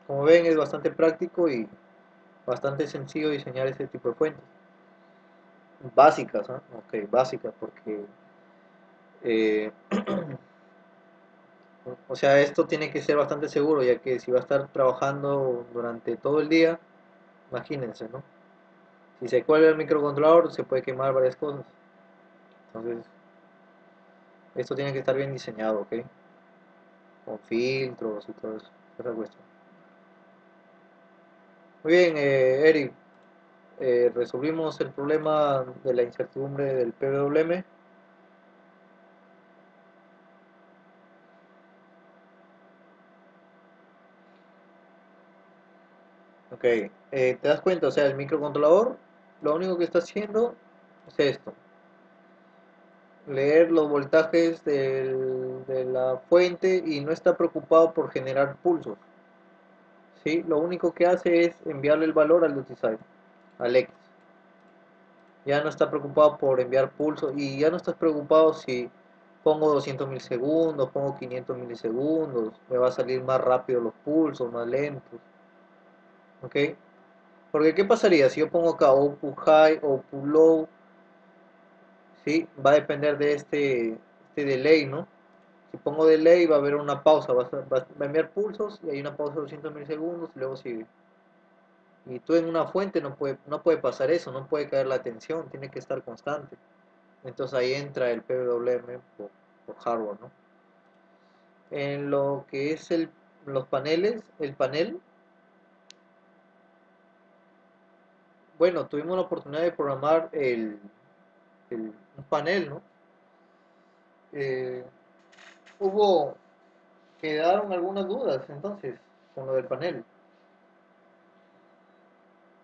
como ven es bastante práctico y bastante sencillo diseñar este tipo de fuentes. Básicas, ¿eh? Ok, básicas, porque eh, o sea, esto tiene que ser bastante seguro, ya que si va a estar trabajando durante todo el día, imagínense, ¿no? Si se cuelga el microcontrolador, se puede quemar varias cosas. Entonces, esto tiene que estar bien diseñado, ¿ok? Con filtros y todo eso, esa cuestión. Muy bien, Eric, resolvimos el problema de la incertidumbre del PWM. Ok, te das cuenta, o sea, el microcontrolador lo único que está haciendo es esto, leer los voltajes de la fuente y no está preocupado por generar pulsos, ¿sí? Lo único que hace es enviarle el valor al duty cycle, al X. Ya no está preocupado por enviar pulsos y ya no estás preocupado si pongo 200 milisegundos, pongo 500 milisegundos, me va a salir más rápido los pulsos, más lentos, ¿ok? Porque ¿qué pasaría si yo pongo acá output high, output low? ¿Sí? Va a depender de este delay, ¿no? Si pongo delay va a haber una pausa, va a enviar pulsos y hay una pausa de 200 milisegundos y luego sigue. Y tú en una fuente no puede pasar eso, no puede caer la tensión, tiene que estar constante. Entonces ahí entra el PWM por hardware, ¿no? En lo que es los paneles, el panel, bueno, tuvimos la oportunidad de programar un panel, ¿no? Eh, hubo, quedaron algunas dudas entonces con lo del panel,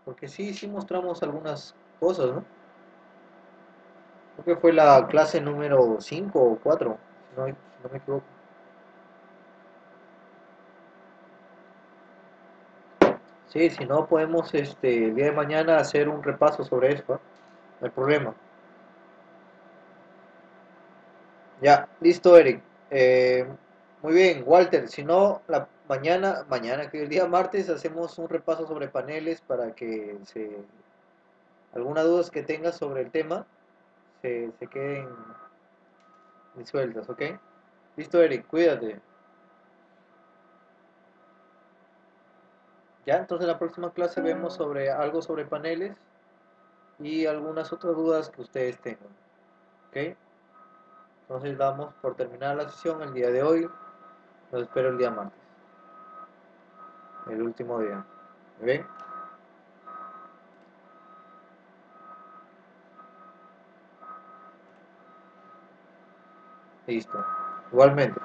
porque sí mostramos algunas cosas, ¿no? Creo que fue la clase número 5 o 4 si no me equivoco. Sí, si no podemos el día de mañana hacer un repaso sobre esto, ¿eh? No hay problema. Ya, listo, Eric. Muy bien, Walter. Si no, mañana que el día martes hacemos un repaso sobre paneles para que algunas dudas que tengas sobre el tema se queden disueltas, ¿ok? Listo, Eric, cuídate. Ya, entonces en la próxima clase vemos sobre algo sobre paneles y algunas otras dudas que ustedes tengan, ¿ok? Entonces damos por terminada la sesión el día de hoy. Los espero el día martes, el último día. ¿Muy bien? Listo. Igualmente.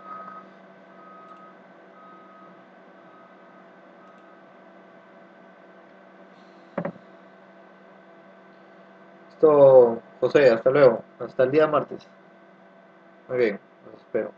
Listo, José, hasta luego. Hasta el día martes. Muy bien, los espero.